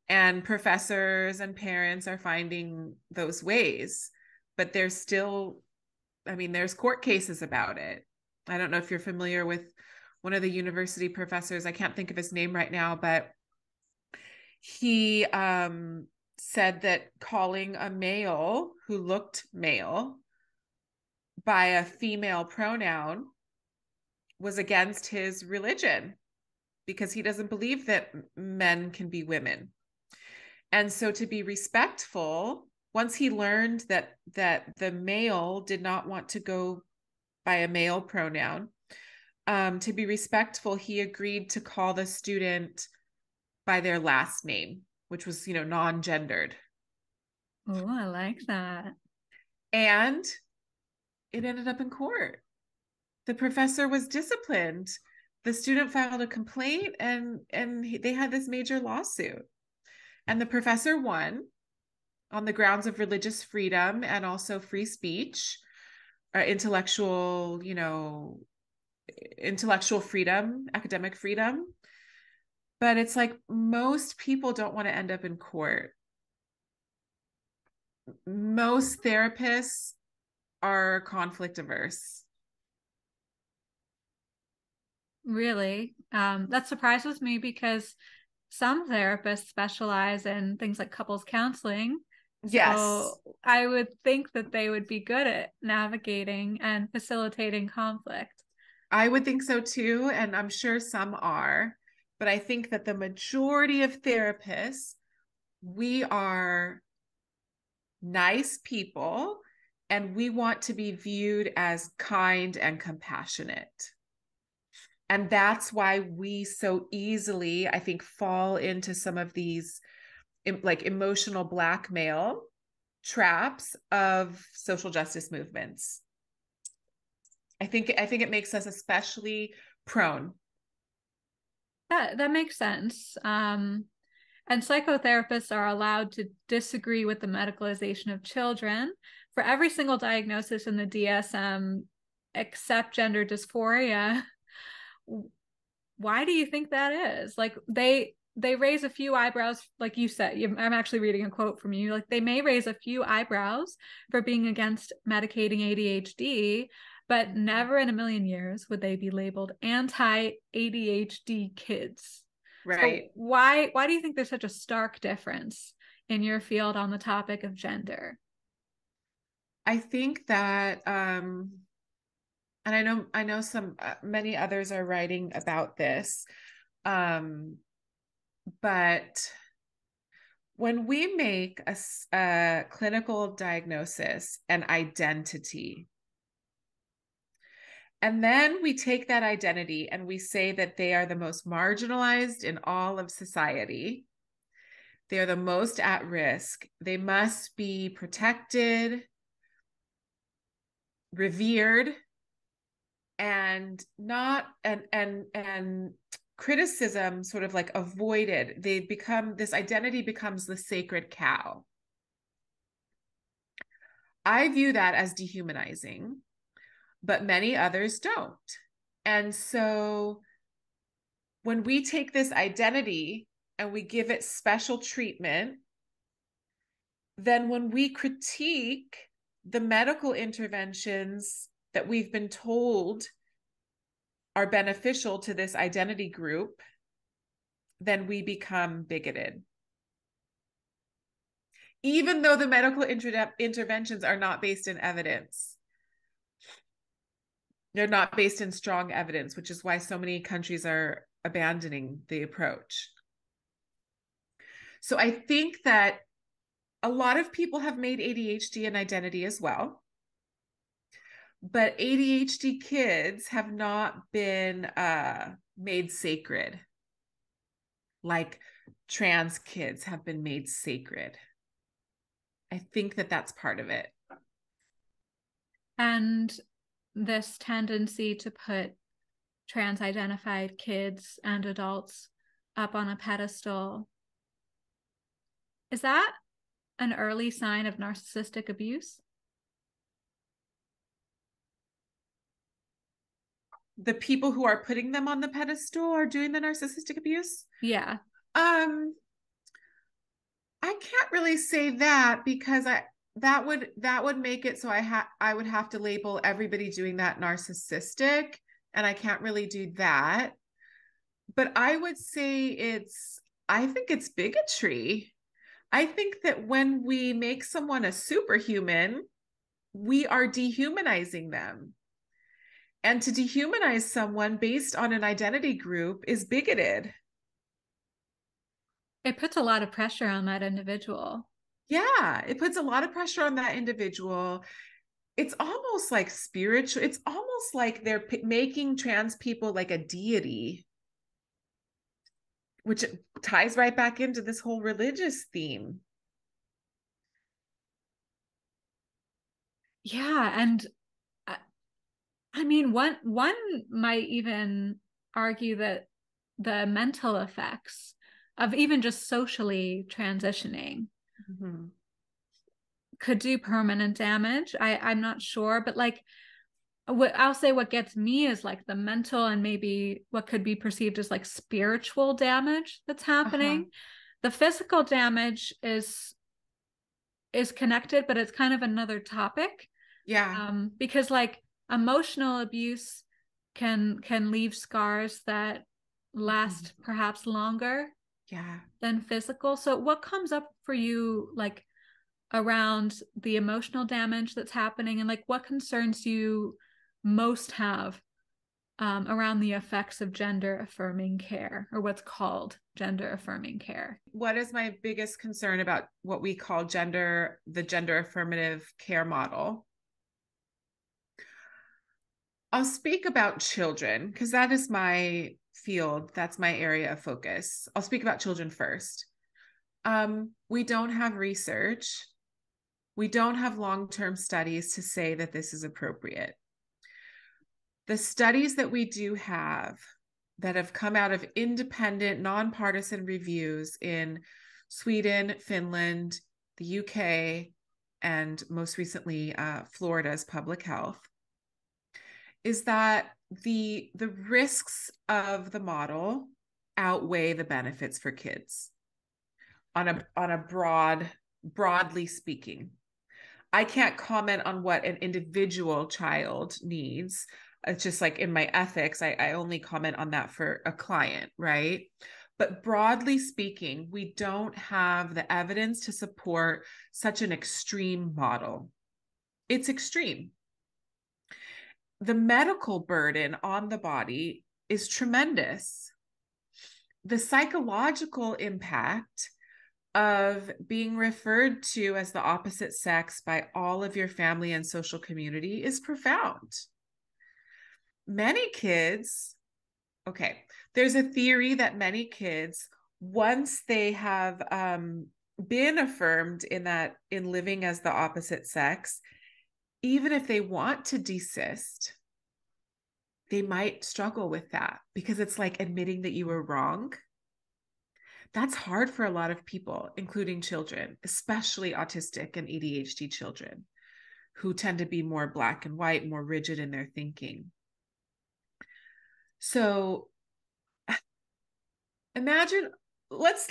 And professors and parents are finding those ways, but there's still, I mean, there's court cases about it. I don't know if you're familiar with one of the university professors. I can't think of his name right now, but he said that calling a male who looked male by a female pronoun was against his religion because he doesn't believe that men can be women. And so to be respectful, once he learned that the male did not want to go by a male pronoun, to be respectful, he agreed to call the student by their last name, which was, non-gendered. Oh, I like that. And it ended up in court. The professor was disciplined. The student filed a complaint, and they had this major lawsuit. And the professor won on the grounds of religious freedom and also free speech, or intellectual freedom, academic freedom. But it's like most people don't want to end up in court. Most therapists are conflict averse. Really? That surprises me because some therapists specialize in things like couples counseling. Yes, So I would think that they would be good at navigating and facilitating conflict. I would think so too. And I'm sure some are. But I think that the majority of therapists, we are nice people and we want to be viewed as kind and compassionate. And that's why we so easily, I think, fall into some of these like emotional blackmail traps of social justice movements. I think it makes us especially prone. That makes sense. And psychotherapists are allowed to disagree with the medicalization of children. For every single diagnosis in the DSM, except gender dysphoria, why do you think that is? Like they raise a few eyebrows, like you said. I'm actually reading a quote from you. Like they may raise a few eyebrows for being against medicating ADHD, but never in a million years would they be labeled anti-ADHD kids. So Right. why do you think there's such a stark difference in your field on the topic of gender? I think that and I know some many others are writing about this. But when we make a clinical diagnosis an identity, and then we take that identity and we say that they are the most marginalized in all of society, they're the most at risk, they must be protected, revered, and not and criticism sort of like avoided. This identity becomes the sacred cow. I view that as dehumanizing, but many others don't. And so when we take this identity and we give it special treatment, then when we critique the medical interventions that we've been told are beneficial to this identity group, then we become bigoted. Even though the medical interventions are not based in evidence. They're not based in strong evidence, which is why so many countries are abandoning the approach. So I think that a lot of people have made ADHD an identity as well. But ADHD kids have not been made sacred like trans kids have been made sacred. I think that that's part of it. And this tendency to put trans identified kids and adults up on a pedestal, is that an early sign of narcissistic abuse? the people who are putting them on the pedestal are doing the narcissistic abuse? Yeah. I can't really say that because that would make it so I would have to label everybody doing that narcissistic, and I can't really do that. But I would say I think it's bigotry. I think that when we make someone a superhuman, we are dehumanizing them. And to dehumanize someone based on an identity group is bigoted. It puts a lot of pressure on that individual. Yeah, it puts a lot of pressure on that individual. It's almost like spiritual. It's almost like they're making trans people like a deity, which ties right back into this whole religious theme. Yeah, and I mean, one might even argue that the mental effects of even just socially transitioning Mm-hmm. could do permanent damage. I'm not sure, but like I'll say what gets me is like the mental and maybe what could be perceived as like spiritual damage that's happening. Uh-huh. The physical damage is connected, but it's kind of another topic. Yeah. Because like emotional abuse can leave scars that last perhaps longer Yeah. than physical. So what comes up for you like around the emotional damage that's happening, and like what concerns you most have around the effects of gender affirming care, or what's called gender affirming care? What is my biggest concern about what we call the gender affirmative care model? I'll speak about children because that is my field. That's my area of focus. I'll speak about children first. We don't have research. We don't have long-term studies to say that this is appropriate. The studies that we do have that have come out of independent, nonpartisan reviews in Sweden, Finland, the UK, and most recently Florida's public health, is that the risks of the model outweigh the benefits for kids on a broadly speaking. I can't comment on what an individual child needs. It's just like in my ethics, I only comment on that for a client, right? But broadly speaking, we don't have the evidence to support such an extreme model. It's extreme. The medical burden on the body is tremendous. The psychological impact of being referred to as the opposite sex by all of your family and social community is profound. Many kids, okay, there's a theory that many kids, once they have been affirmed in living as the opposite sex, even if they want to desist, they might struggle with that because it's like admitting that you were wrong. That's hard for a lot of people, including children, especially autistic and ADHD children, who tend to be more black and white, more rigid in their thinking. So imagine, let's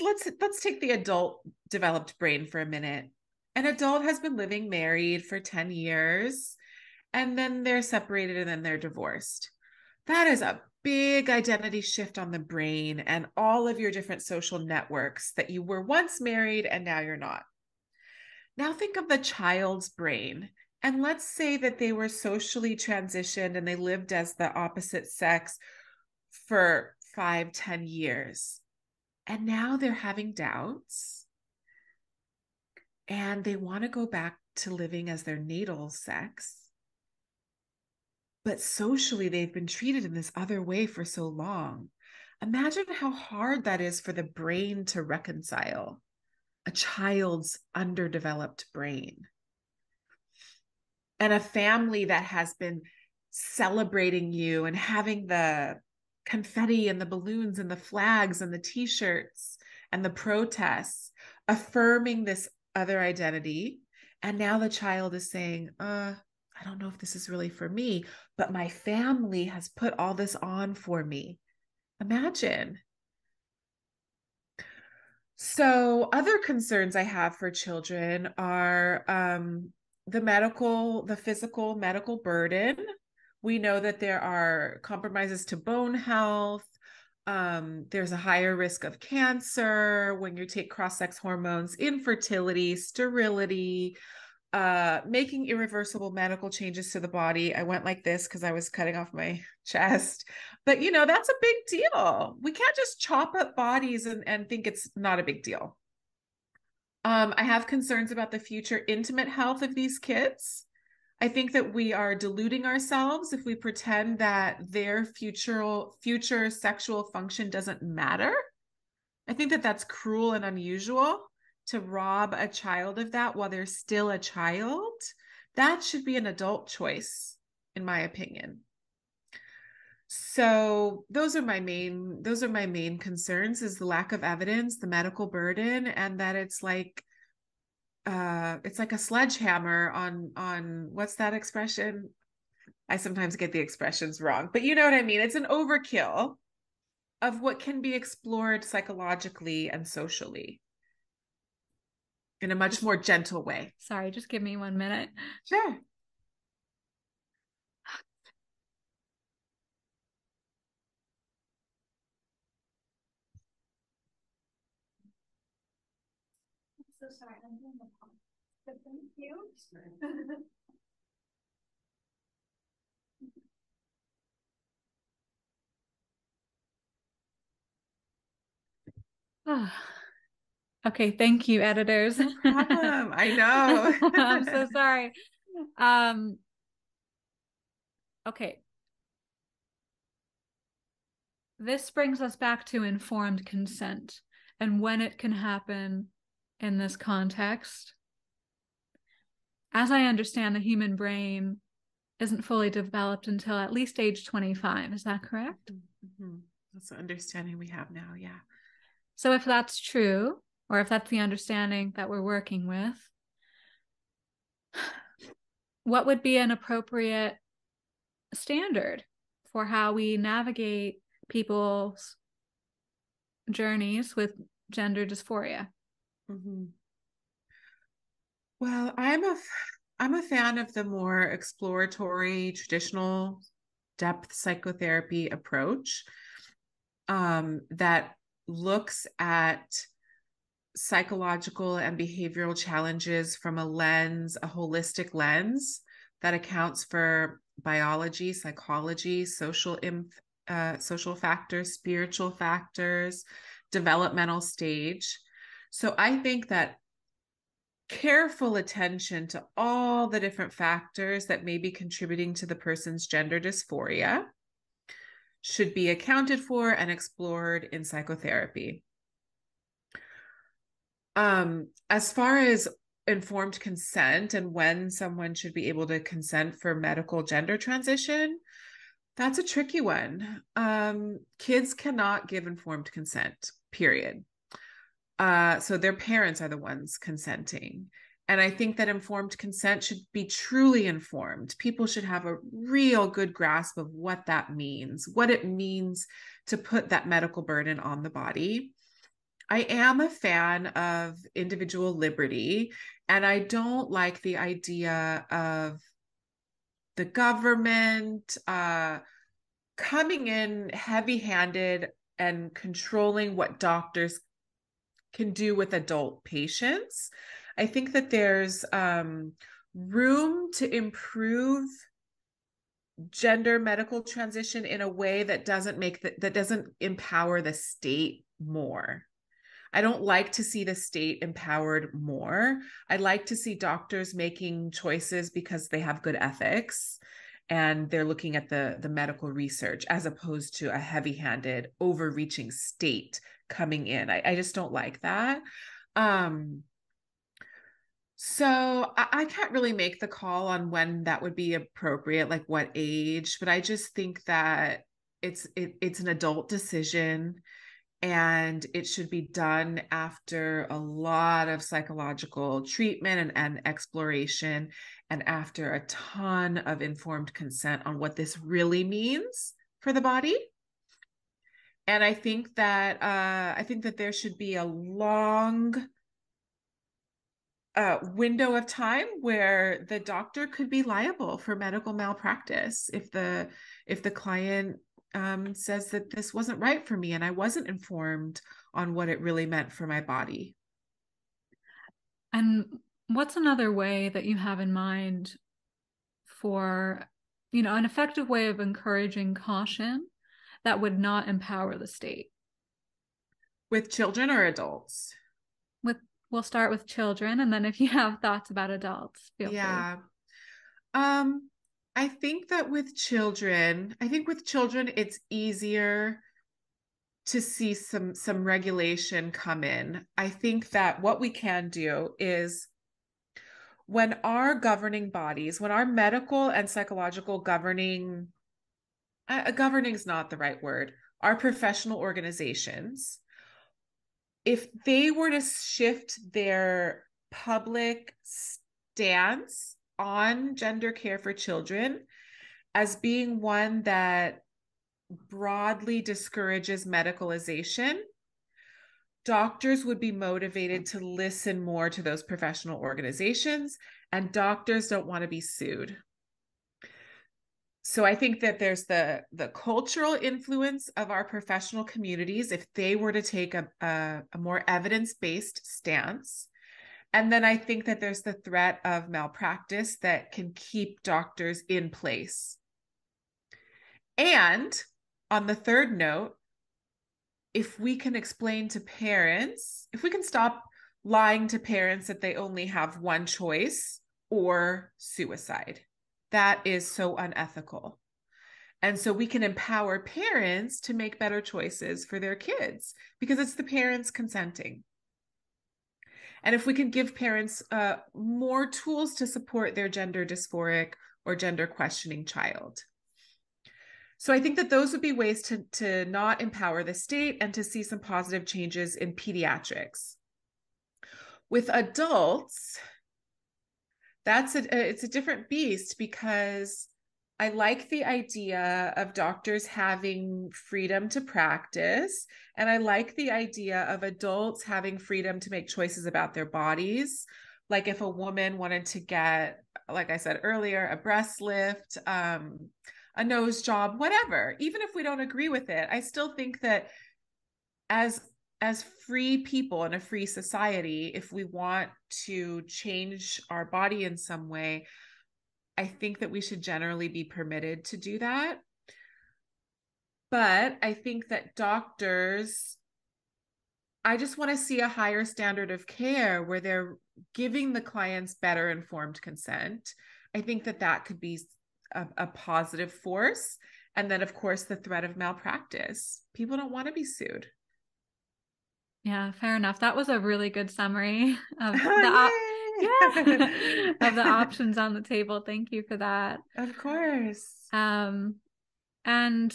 take the adult developed brain for a minute. An adult has been living married for 10 years, and then they're separated and then they're divorced. That is a big identity shift on the brain and all of your different social networks that you were once married and now you're not. Now think of the child's brain. And let's say that they were socially transitioned and they lived as the opposite sex for 5-10 years. And now they're having doubts and they want to go back to living as their natal sex. But socially, they've been treated in this other way for so long. Imagine how hard that is for the brain to reconcile, a child's underdeveloped brain. And a family that has been celebrating you and having the confetti and the balloons and the flags and the t-shirts and the protests, affirming this other identity. And now the child is saying, I don't know if this is really for me, but my family has put all this on for me. Imagine. So other concerns I have for children are the physical medical burden. We know that there are compromises to bone health. There's a higher risk of cancer when you take cross-sex hormones, infertility, sterility, making irreversible medical changes to the body. I went like this because I was cutting off my chest. But, that's a big deal. We can't just chop up bodies and think it's not a big deal. I have concerns about the future intimate health of these kids. I think that we are deluding ourselves if we pretend that their future sexual function doesn't matter. I think that that's cruel and unusual to rob a child of that while they're still a child. That should be an adult choice, in my opinion. So those are my main concerns, is the lack of evidence, the medical burden, and that it's like a sledgehammer on what's that expression? I sometimes get the expressions wrong, but you know what I mean? It's an overkill of what can be explored psychologically and socially in a much more gentle way. Sorry, just give me 1 minute. Sure. I'm so sorry. I'm doing the pump. But thank you. Okay, thank you, editors. No problem. I know. I'm so sorry. Okay. This brings us back to informed consent and when it can happen in this context. As I understand, the human brain isn't fully developed until at least age 25. Is that correct? Mm-hmm. That's the understanding we have now. Yeah. So if that's true, or if that's the understanding that we're working with, what would be an appropriate standard for how we navigate people's journeys with gender dysphoria? Mm-hmm. Well, I'm a fan of the more exploratory, traditional depth psychotherapy approach that looks at psychological and behavioral challenges from a holistic lens that accounts for biology, psychology, social factors, spiritual factors, developmental stage. So I think that careful attention to all the different factors that may be contributing to the person's gender dysphoria should be accounted for and explored in psychotherapy. As far as informed consent and when someone should be able to consent for medical gender transition, that's a tricky one. Kids cannot give informed consent, period. So their parents are the ones consenting. And I think that informed consent should be truly informed. People should have a real good grasp of what that means, what it means to put that medical burden on the body. I am a fan of individual liberty, and I don't like the idea of the government coming in heavy-handed and controlling what doctors can do with adult patients. I think that there's room to improve gender medical transition in a way that doesn't empower the state more. I don't like to see the state empowered more. I like to see doctors making choices because they have good ethics and they're looking at the medical research, as opposed to a heavy-handed, overreaching state coming in. I just don't like that. So I can't really make the call on when that would be appropriate, like what age, but I just think that it's an adult decision. and it should be done after a lot of psychological treatment and exploration, and after a ton of informed consent on what this really means for the body. And I think that there should be a long window of time where the doctor could be liable for medical malpractice if the client says that this wasn't right for me and I wasn't informed on what it really meant for my body. And what's another way that you have in mind for, an effective way of encouraging caution that would not empower the state? With children or adults? We'll start with children, and then if you have thoughts about adults, feel free. Yeah. I think with children, it's easier to see some regulation come in. I think that what we can do is when our governing bodies, when our medical and psychological governing is not the right word, our professional organizations, if they were to shift their public stance on gender care for children as being one that broadly discourages medicalization, doctors would be motivated to listen more to those professional organizations, and doctors don't want to be sued. So I think that there's the cultural influence of our professional communities if they were to take a more evidence-based stance. And then I think that there's the threat of malpractice that can keep doctors in place. And on the third note, if we can explain to parents, if we can stop lying to parents that they only have one choice or suicide, that is so unethical. And so we can empower parents to make better choices for their kids because it's the parents consenting. And if we can give parents more tools to support their gender dysphoric or gender questioning child. So I think that those would be ways to not empower the state and to see some positive changes in pediatrics. With adults, it's a different beast because I like the idea of doctors having freedom to practice, and I like the idea of adults having freedom to make choices about their bodies. Like if a woman wanted to get, like I said earlier, a breast lift, a nose job, whatever, even if we don't agree with it, I still think that as free people in a free society, if we want to change our body in some way, I think that we should generally be permitted to do that. But I think that doctors, I just want to see a higher standard of care where they're giving the clients better informed consent. I think that could be a positive force. And then, of course, the threat of malpractice. People don't want to be sued. Yeah, fair enough. That was a really good summary of of the options on the table. Thank you for that. Of course. And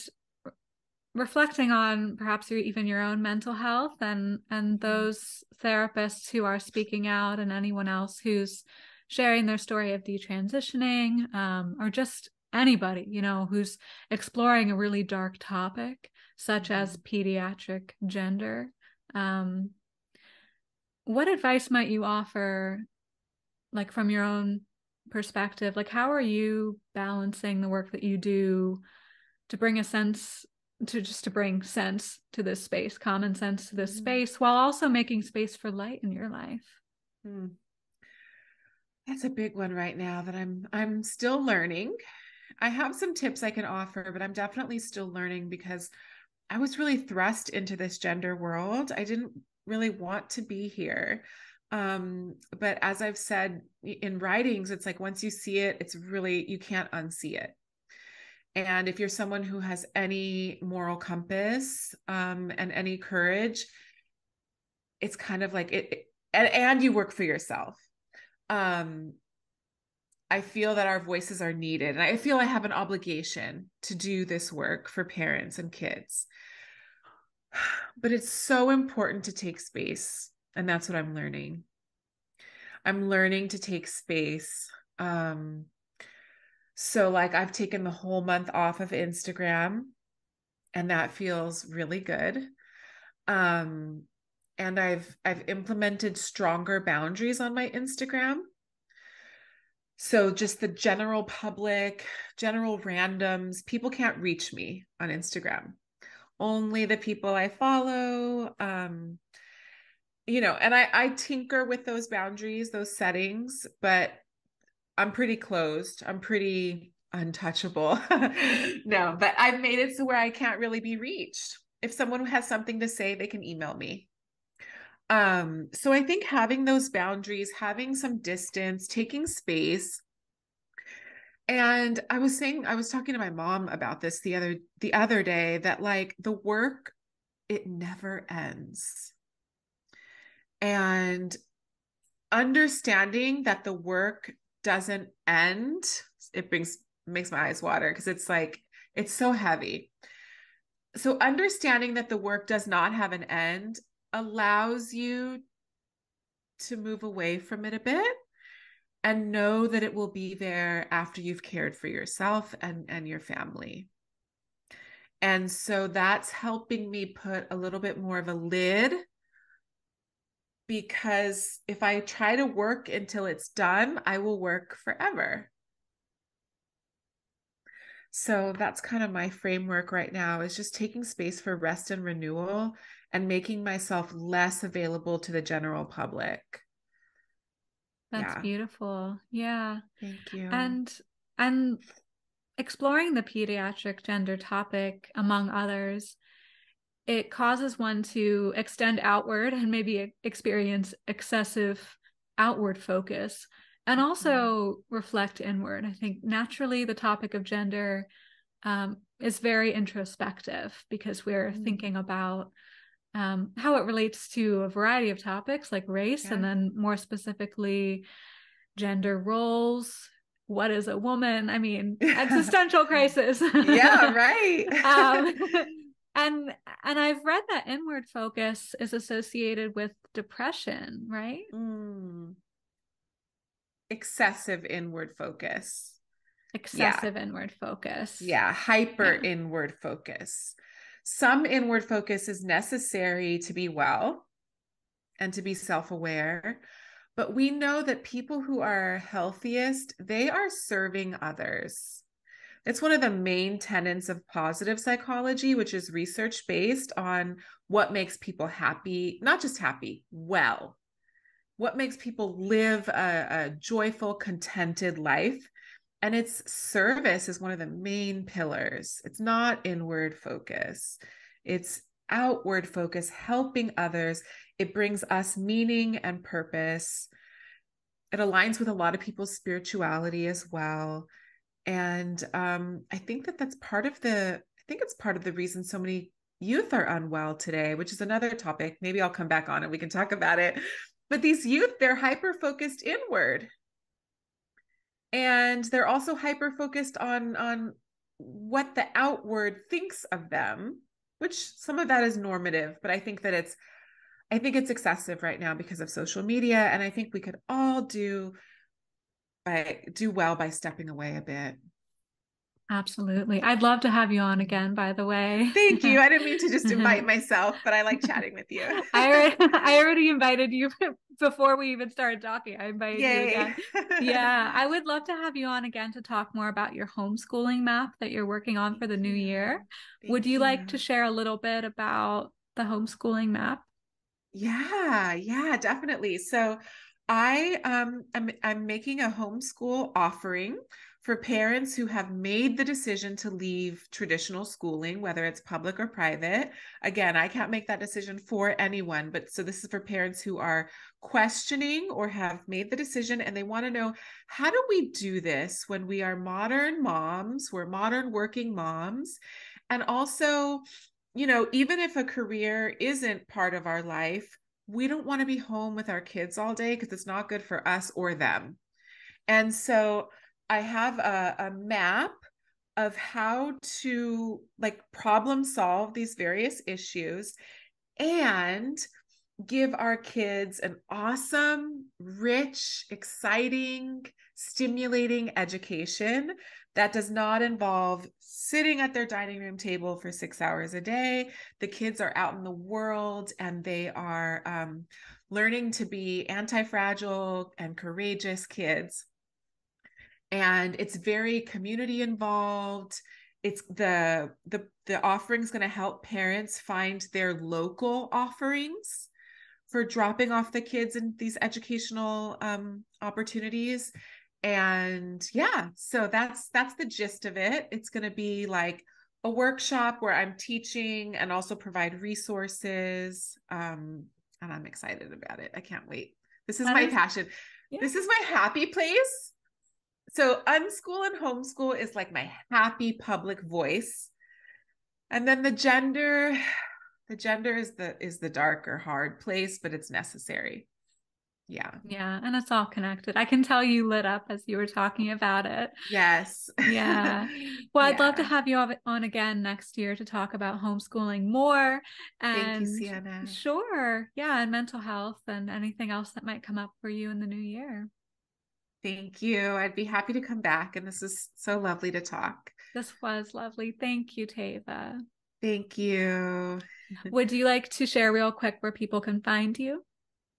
reflecting on perhaps even your own mental health and those therapists who are speaking out and anyone else who's sharing their story of detransitioning, or just anybody, who's exploring a really dark topic, such as pediatric gender. What advice might you offer, like from your own perspective? Like, how are you balancing the work that you do to bring sense to this space, common sense to this space, while also making space for light in your life? That's a big one right now that I'm still learning. I have some tips I can offer, but I'm definitely still learning because I was really thrust into this gender world. I didn't really want to be here. But as I've said in writings, it's like once you see it, it's really, you can't unsee it. And if you're someone who has any moral compass and any courage, it's kind of like it, and you work for yourself. I feel that our voices are needed, and I feel I have an obligation to do this work for parents and kids. But it's so important to take space. And that's what I'm learning. I'm learning to take space. So like I've taken the whole month off of Instagram, and that feels really good. Um, and I've implemented stronger boundaries on my Instagram. So just the general public, general randoms, people can't reach me on Instagram. Only the people I follow. And I tinker with those boundaries, those settings, but I'm pretty closed. I'm pretty untouchable. No, but I've made it so where I can't really be reached. If someone has something to say, they can email me. So I think having those boundaries, having some distance, taking space. And I was talking to my mom about this the other day, that like the work, it never ends. And understanding that the work doesn't end, it makes my eyes water, because it's like it's so heavy. So understanding that the work does not have an end allows you to move away from it a bit and know that it will be there after you've cared for yourself and your family. And so that's helping me put a little bit more of a lid, because if I try to work until it's done, I will work forever. So that's kind of my framework right now, is just taking space for rest and renewal and making myself less available to the general public. That's Yeah. beautiful. Yeah. Thank you. And exploring the pediatric gender topic, among others, it causes one to extend outward and maybe experience excessive outward focus, and also reflect inward. I think naturally the topic of gender is very introspective, because we're thinking about how it relates to a variety of topics like race, Yeah. and then more specifically gender roles. What is a woman? I mean, existential crisis. Yeah, right. um, and I've read that inward focus is associated with depression, right? Excessive inward focus. Yeah. Excessive inward focus. Yeah. Hyper inward focus. Some inward focus is necessary to be well and to be self-aware. But we know that people who are healthiest, they are serving others. It's one of the main tenets of positive psychology, which is research based on what makes people happy, not just happy, well. What makes people live a joyful, contented life. And its service is one of the main pillars. It's not inward focus, it's outward focus, helping others. It brings us meaning and purpose. It aligns with a lot of people's spirituality as well. And I think that's part of it's part of the reason so many youth are unwell today, which is another topic. Maybe I'll come back on and we can talk about it. But these youth, they're hyper focused inward. And they're also hyper focused on what the outward thinks of them, which some of that is normative, but I think it's excessive right now because of social media. And I think we could all do well by stepping away a bit. Absolutely. I'd love to have you on again, by the way. Thank you. I didn't mean to just invite myself, but I like chatting with you. I already invited you before we even started talking. I invited you Yay. again. Yeah, I would love to have you on again to talk more about your homeschooling map that you're working on for the new year. Would you like to share a little bit about the homeschooling map? Yeah, definitely. So I'm making a homeschool offering for parents who have made the decision to leave traditional schooling, whether it's public or private. Again, I can't make that decision for anyone, but so this is for parents who are questioning or have made the decision, and they want to know, how do we do this when we are modern moms, we're modern working moms, and also, even if a career isn't part of our life, we don't want to be home with our kids all day because it's not good for us or them. And so I have a map of how to like problem solve these various issues and give our kids an awesome, rich, exciting, stimulating education that does not involve sitting at their dining room table for 6 hours a day. The kids are out in the world and they are learning to be anti-fragile and courageous kids. And it's very community involved. It's the offering's going to help parents find their local offerings for dropping off the kids in these educational opportunities. And yeah, so that's the gist of it. It's going to be like a workshop where I'm teaching and also provide resources. And I'm excited about it. I can't wait. This is my passion. Yeah. This is my happy place. So unschool and homeschool is like my happy public voice. And then the gender is the dark or hard place, but it's necessary. Yeah. Yeah. And it's all connected. I can tell you lit up as you were talking about it. Yes. Yeah. Well, I'd love to have you on again next year to talk about homeschooling more. And thank you, Sienna. Sure. Yeah. And mental health and anything else that might come up for you in the new year. Thank you. I'd be happy to come back. And this is so lovely to talk. This was lovely. Thank you, Teva. Thank you. Would you like to share real quick where people can find you?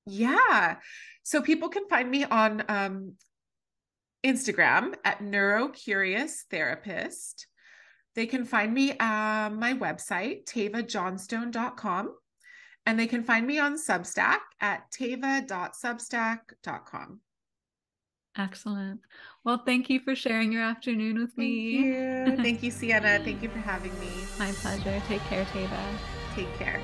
Yeah. So people can find me on Instagram at neurocurioustherapist. They can find me on my website, tevajohnstone.com. And they can find me on Substack at teva.substack.com. Excellent. Well, thank you for sharing your afternoon with me. Thank you. Thank you, Sienna. Thank you for having me. My pleasure. Take care, Teva. Take care.